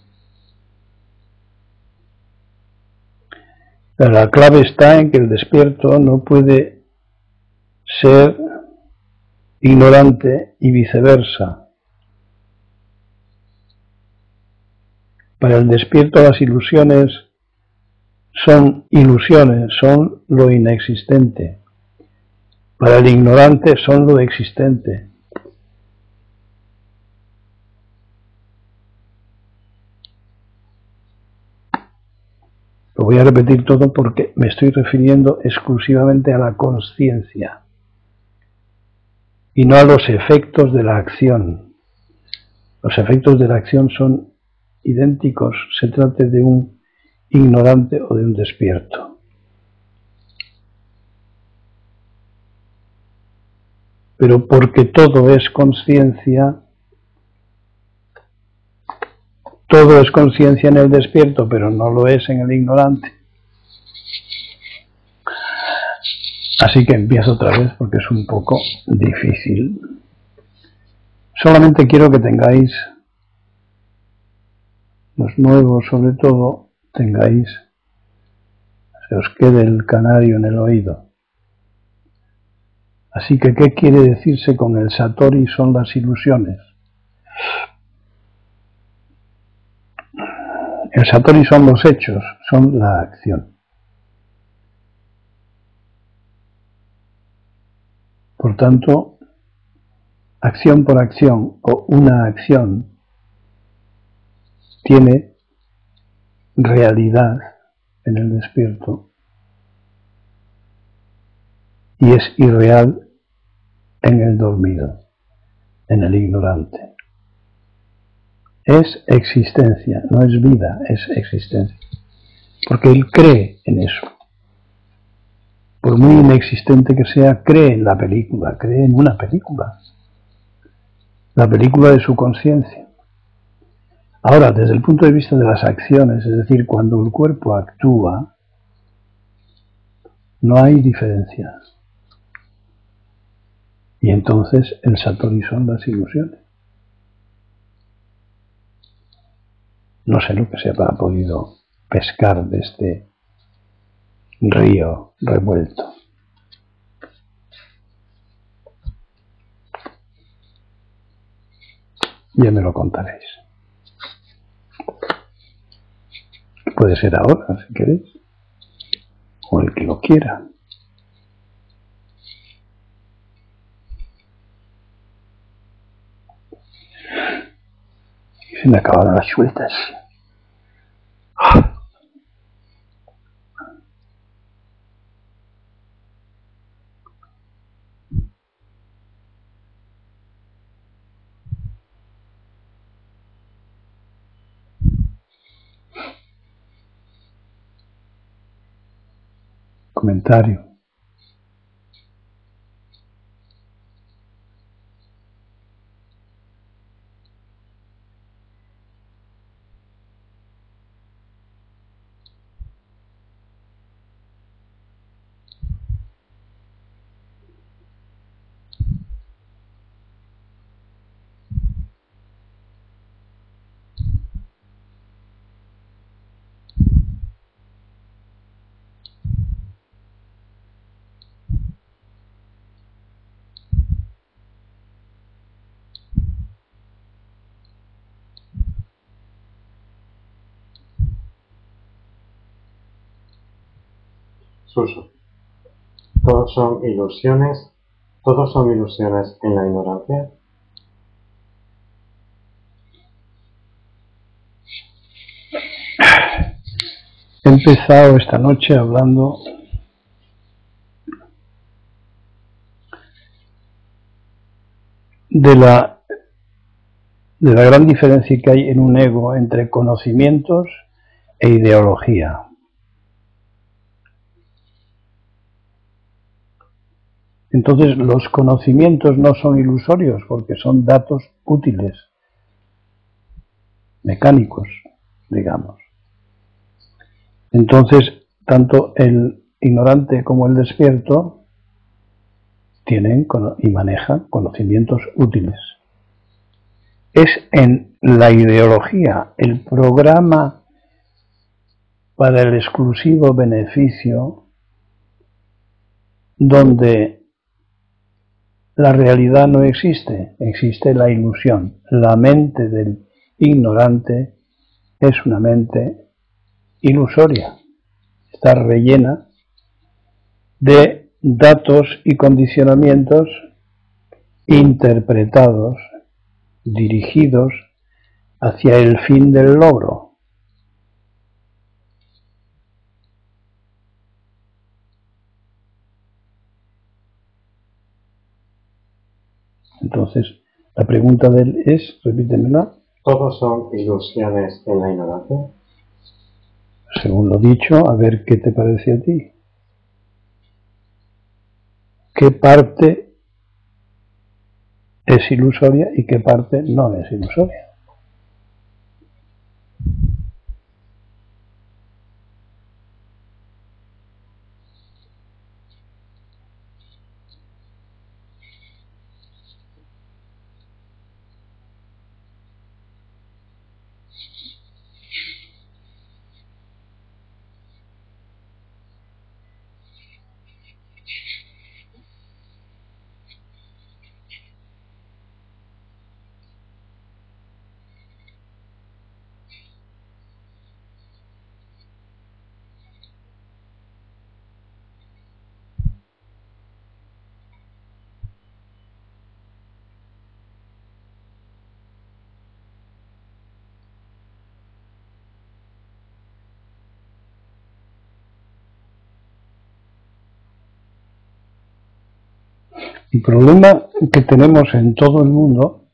Pero la clave está en que el despierto no puede ser ignorante y viceversa. Para el despierto las ilusiones, son lo inexistente. Para el ignorante son lo existente. Lo voy a repetir todo porque me estoy refiriendo exclusivamente a la consciencia y no a los efectos de la acción. Los efectos de la acción son idénticos, se trate de un ignorante o de un despierto. Pero porque todo es conciencia en el despierto, pero no lo es en el ignorante. Así que empiezo otra vez porque es un poco difícil. Solamente quiero que tengáis, los nuevos sobre todo, se os quede el canario en el oído. Así que, ¿qué quiere decirse con el Satori son las ilusiones? El Satori son los hechos, son la acción. Por tanto, acción por acción o una acción tiene realidad en el despierto y es irreal en el dormido, en el ignorante. Es existencia, no es vida, es existencia. Porque él cree en eso. Por muy inexistente que sea, cree en la película, cree en una película. La película de su conciencia. Ahora, desde el punto de vista de las acciones, es decir, cuando el cuerpo actúa, no hay diferencia. Y entonces el Satori son las ilusiones. No sé lo que se habrá podido pescar de este río revuelto. Ya me lo contaréis. Puede ser ahora, si queréis, o el que lo quiera. Y se me acabaron las sueltas. Comentario. Suso. Todos son ilusiones en la ignorancia. He empezado esta noche hablando de la gran diferencia que hay en un ego entre conocimientos e ideología. Entonces, los conocimientos no son ilusorios porque son datos útiles, mecánicos, digamos. Entonces, tanto el ignorante como el despierto tienen y manejan conocimientos útiles. Es en la ideología, el programa para el exclusivo beneficio, donde la realidad no existe, existe la ilusión. La mente del ignorante es una mente ilusoria, está rellena de datos y condicionamientos interpretados, dirigidos hacia el fin del logro. Entonces, la pregunta de él es, repítemela. ¿Todos son ilusiones en la ignorancia? Según lo dicho, a ver qué te parece a ti. ¿Qué parte es ilusoria y qué parte no es ilusoria? El problema que tenemos en todo el mundo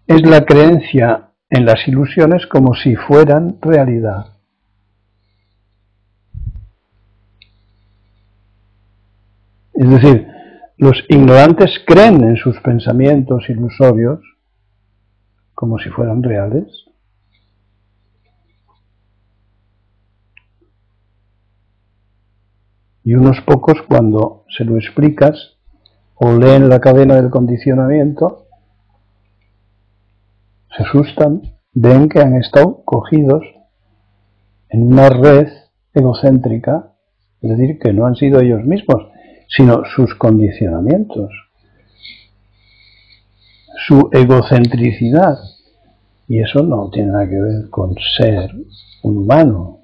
es la creencia en las ilusiones como si fueran realidad. Es decir, los ignorantes creen en sus pensamientos ilusorios como si fueran reales. Y unos pocos, cuando se lo explicas o leen la cadena del condicionamiento, se asustan, ven que han estado cogidos en una red egocéntrica, es decir, que no han sido ellos mismos, sino sus condicionamientos, su egocentricidad. Y eso no tiene nada que ver con ser un humano,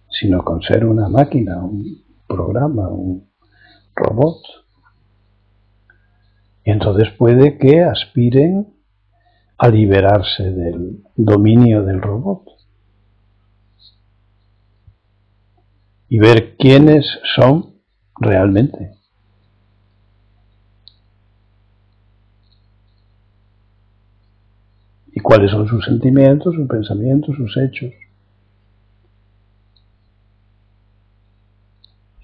sino con ser una máquina, un programa, un robot. Y entonces puede que aspiren a liberarse del dominio del robot y ver quiénes son realmente. Y cuáles son sus sentimientos, sus pensamientos, sus hechos.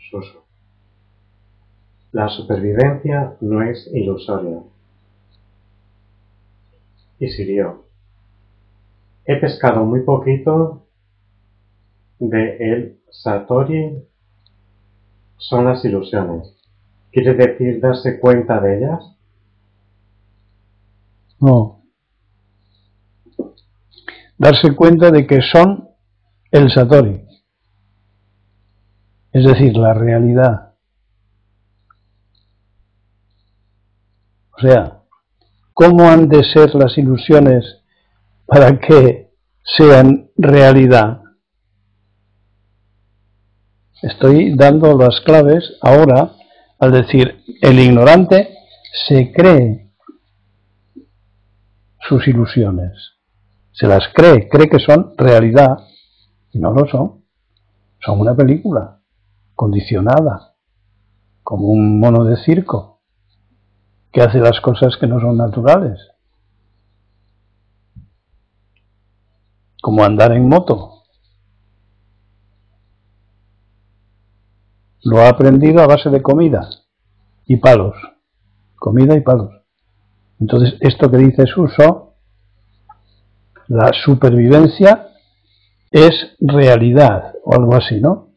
Suso. La supervivencia no es ilusoria. Y Sirio. He pescado muy poquito de el Satori son las ilusiones. ¿Quiere decir darse cuenta de ellas? No. Darse cuenta de que son el Satori. Es decir, la realidad. O sea, ¿cómo han de ser las ilusiones para que sean realidad? Estoy dando las claves ahora al decir, el ignorante se cree sus ilusiones. Se las cree que son realidad y no lo son. Son una película condicionada, como un mono de circo que hace las cosas que no son naturales, como andar en moto. Lo ha aprendido a base de comida y palos, comida y palos. Entonces, esto que dice Suso, la supervivencia es realidad o algo así, ¿no?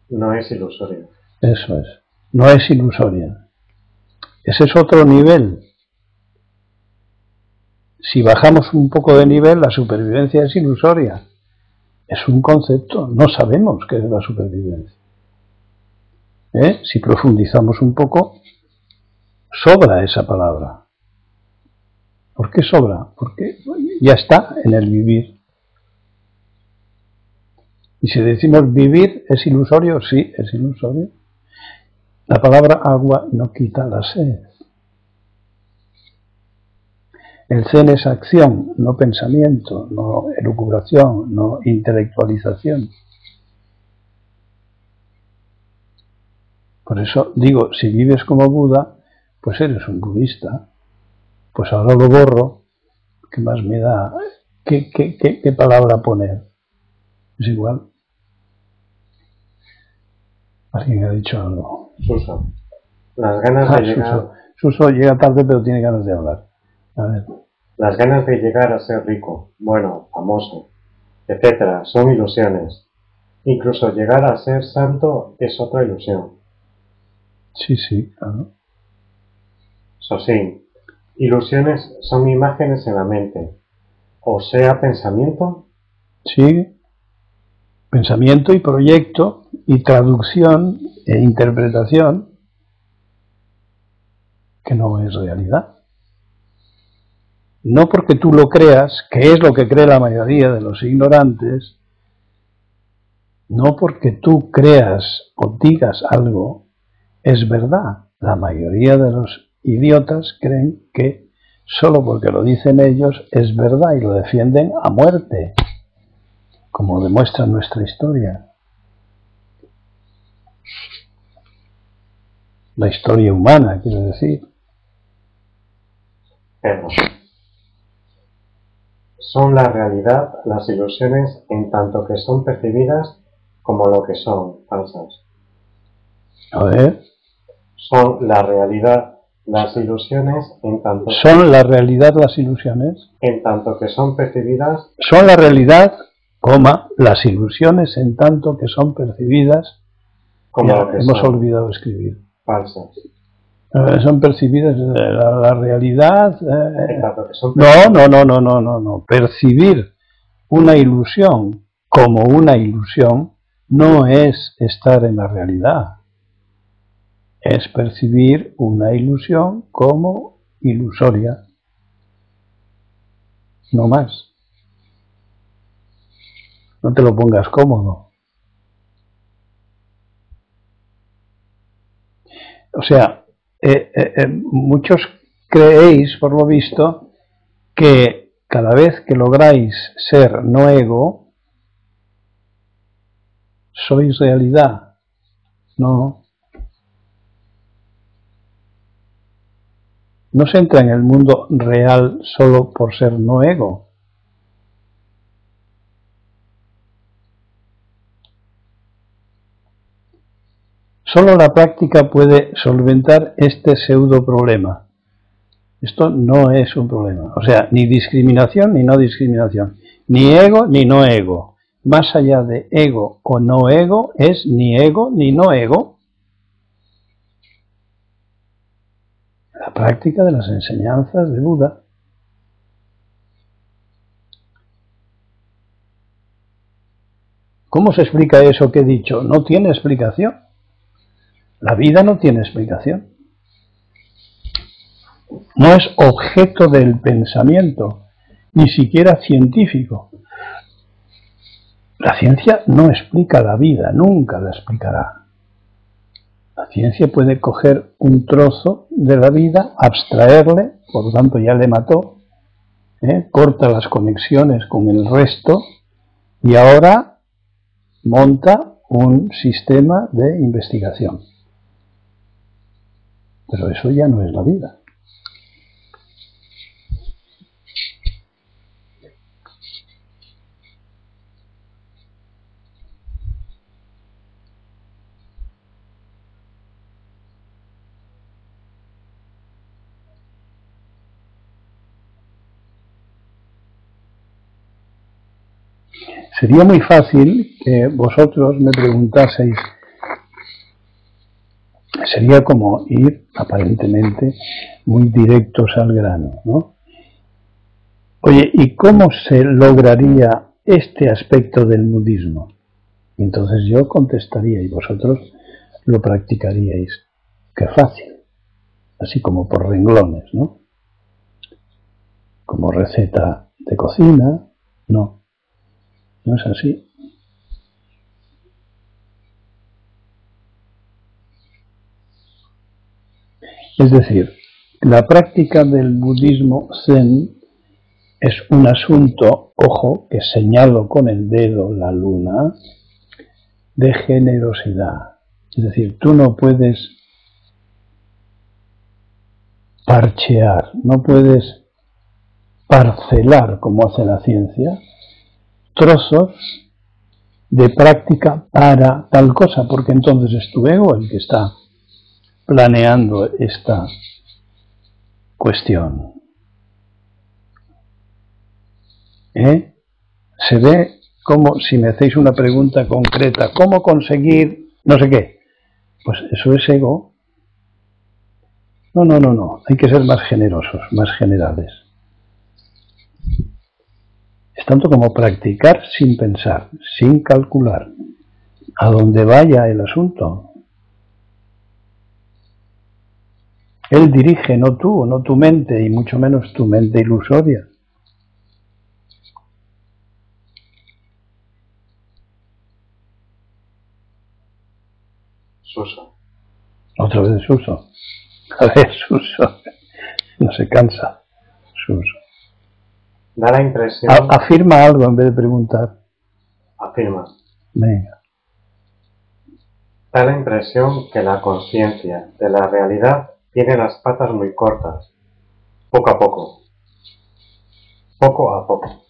No es ilusoria. Eso es, no es ilusoria. Ese es otro nivel. Si bajamos un poco de nivel, la supervivencia es ilusoria. Es un concepto, no sabemos qué es la supervivencia. Si profundizamos un poco, sobra esa palabra. ¿Por qué sobra? Porque ya está en el vivir. Y si decimos vivir, ¿es ilusorio? Sí, es ilusorio. La palabra agua no quita la sed. El zen es acción, no pensamiento, no elucubración, no intelectualización. Por eso digo, si vives como Buda, pues eres un budista. Pues ahora lo borro, ¿qué más me da? ¿Qué palabra poner? Es igual. Alguien ha dicho algo. Suso. Las ganas de llegar... Suso llega tarde pero tiene ganas de hablar. A ver. Las ganas de llegar a ser rico, bueno, famoso, etcétera, son ilusiones. Incluso llegar a ser santo es otra ilusión. Sí, claro. Sosín. Ilusiones son imágenes en la mente. O sea, pensamiento. Sí. Pensamiento y proyecto y traducción e interpretación que no es realidad. No porque tú lo creas, que es lo que cree la mayoría de los ignorantes, no porque tú creas o digas algo, es verdad. La mayoría de los idiotas creen que solo porque lo dicen ellos es verdad y lo defienden a muerte, como demuestra nuestra historia. la historia humana, quiero decir. Pedro. Son la realidad las ilusiones en tanto que son percibidas como lo que son, falsas. A ver. Son la realidad las ilusiones en tanto... ¿Son la realidad las ilusiones? En tanto que son percibidas... Son la realidad, coma, las ilusiones en tanto que son percibidas... Como lo que hemos son. olvidado escribir. Falsas. Son percibidas la realidad... En tanto que son No. Percibir una ilusión como una ilusión no es estar en la realidad. Es percibir una ilusión como ilusoria. No más. No te lo pongas cómodo. O sea, muchos creéis, por lo visto, que cada vez que lográis ser no ego, sois realidad. No. No se entra en el mundo real solo por ser no ego. Solo la práctica puede solventar este pseudo problema. Esto no es un problema. O sea, ni discriminación ni no discriminación. Ni ego ni no ego. Más allá de ego o no ego es ni ego ni no ego. La práctica de las enseñanzas de Buda. ¿Cómo se explica eso que he dicho? No tiene explicación. La vida no tiene explicación. No es objeto del pensamiento, ni siquiera científico. La ciencia no explica la vida, nunca la explicará. La ciencia puede coger un trozo de la vida, abstraerle, por lo tanto ya le mató, corta las conexiones con el resto y ahora monta un sistema de investigación. Pero eso ya no es la vida. Sería muy fácil que vosotros me preguntaseis, sería como ir aparentemente muy directos al grano, ¿no? Oye, ¿y cómo se lograría este aspecto del budismo? Y entonces yo contestaría y vosotros lo practicaríais. Qué fácil, así como por renglones, ¿no? Como receta de cocina, no es así. Es decir, la práctica del budismo zen es un asunto, ojo, que señalo con el dedo la luna, de generosidad. Es decir, tú no puedes parchear, no puedes parcelar, como hace la ciencia, trozos de práctica para tal cosa, porque entonces es tu ego el que está planeando esta cuestión. Se ve como si me hacéis una pregunta concreta, ¿cómo conseguir no sé qué? Pues eso es ego. No, hay que ser más generosos, más generales. Es tanto como practicar sin pensar, sin calcular, a donde vaya el asunto. Él dirige, no tú, no tu mente, y mucho menos tu mente ilusoria. Suso. Otra vez Suso. A ver, Suso. No se cansa. Suso. Da la impresión... Afirma algo en vez de preguntar. Afirma. Venga. Da la impresión que la conciencia de la realidad tiene las patas muy cortas, poco a poco. Poco a poco.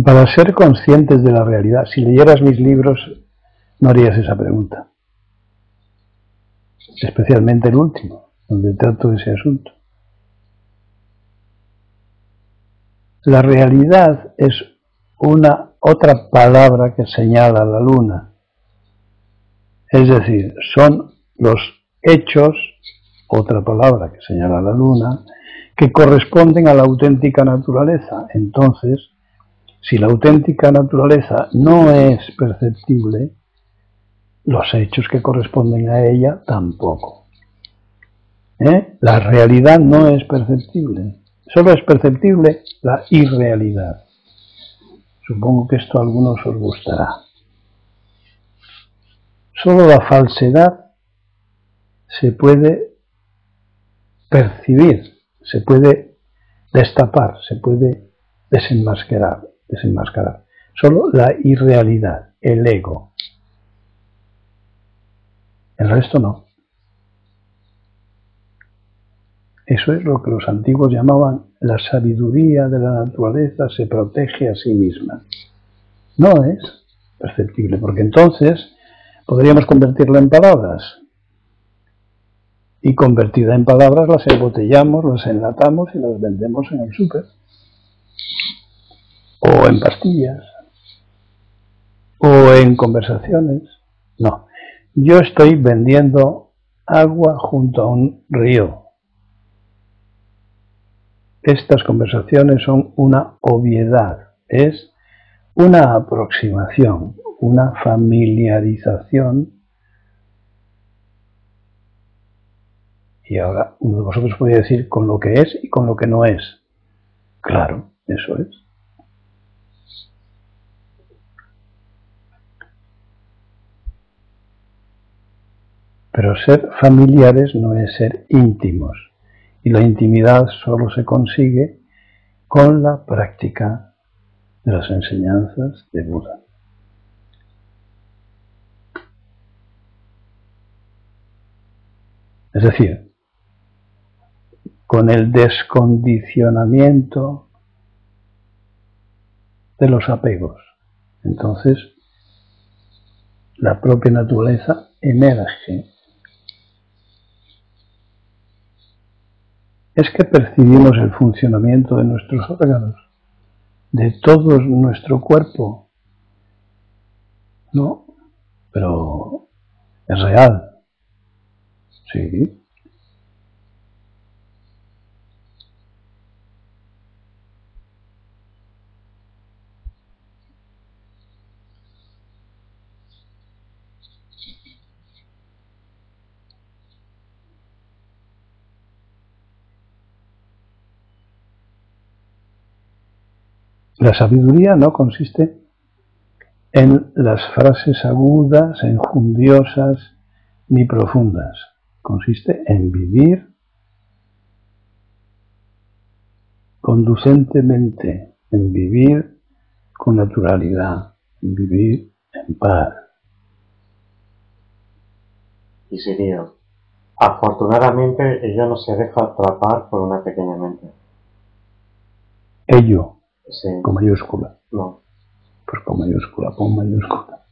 Para ser conscientes de la realidad, si leyeras mis libros, no harías esa pregunta. Especialmente el último, donde trato ese asunto. La realidad es una otra palabra que señala la luna. Es decir, son los hechos, otra palabra que señala la luna, que corresponden a la auténtica naturaleza. Entonces, si la auténtica naturaleza no es perceptible, los hechos que corresponden a ella tampoco. La realidad no es perceptible, solo es perceptible la irrealidad. Supongo que esto a algunos os gustará. Solo la falsedad se puede percibir, se puede destapar, se puede desenmascarar. Solo la irrealidad, el ego. El resto no. Eso es lo que los antiguos llamaban la sabiduría de la naturaleza se protege a sí misma. No es perceptible, porque entonces podríamos convertirla en palabras. Y convertida en palabras las embotellamos, las enlatamos y las vendemos en el súper. O en pastillas. O en conversaciones. No. Yo estoy vendiendo agua junto a un río. Estas conversaciones son una obviedad, es una aproximación, una familiarización. Y ahora uno de vosotros puede decir con lo que es y con lo que no es. Claro, eso es. Pero ser familiares no es ser íntimos. Y la intimidad solo se consigue con la práctica de las enseñanzas de Buda. Es decir, con el descondicionamiento de los apegos. Entonces, la propia naturaleza emerge. Es que percibimos el funcionamiento de nuestros órganos, de todo nuestro cuerpo. No, pero es real. Sí. La sabiduría no consiste en las frases agudas, enjundiosas ni profundas. Consiste en vivir conducentemente, en vivir con naturalidad, en vivir en paz. Y Sirio, afortunadamente ella no se deja atrapar por una pequeña mente. Ello, Sí. con mayúscula. No. Pues con mayúscula, pon mayúscula.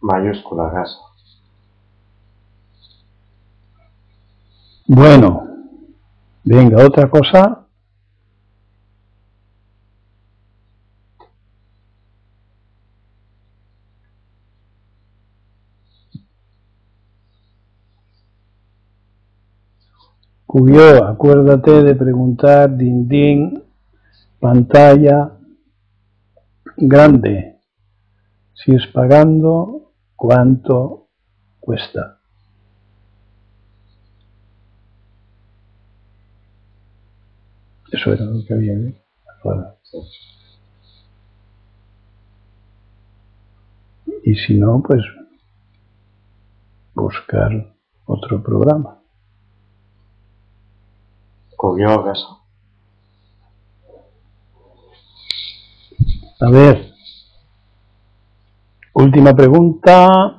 Mayúscula, gaso. Bueno, venga, otra cosa. Cuyo, acuérdate de preguntar, din, pantalla, grande. Si es pagando, ¿cuánto cuesta? Eso era lo que había ahí. Claro. Sí. Y si no, pues buscar otro programa. Curioso. A ver, última pregunta.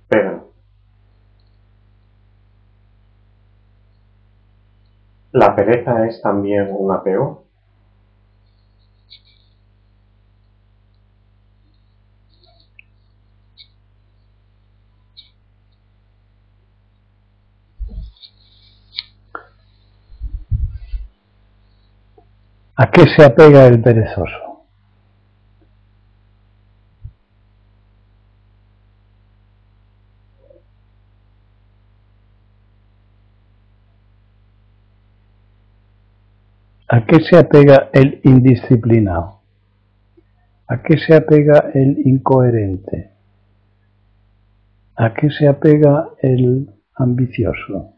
Pedro. ¿La pereza es también un apego? ¿A qué se apega el perezoso? ¿A qué se apega el indisciplinado? ¿A qué se apega el incoherente? ¿A qué se apega el ambicioso?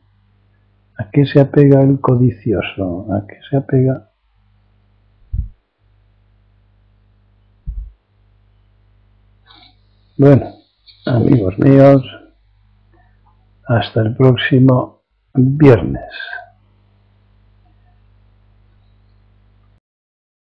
¿A qué se apega el codicioso? ¿A qué se apega? Bueno, amigos míos, hasta el próximo viernes.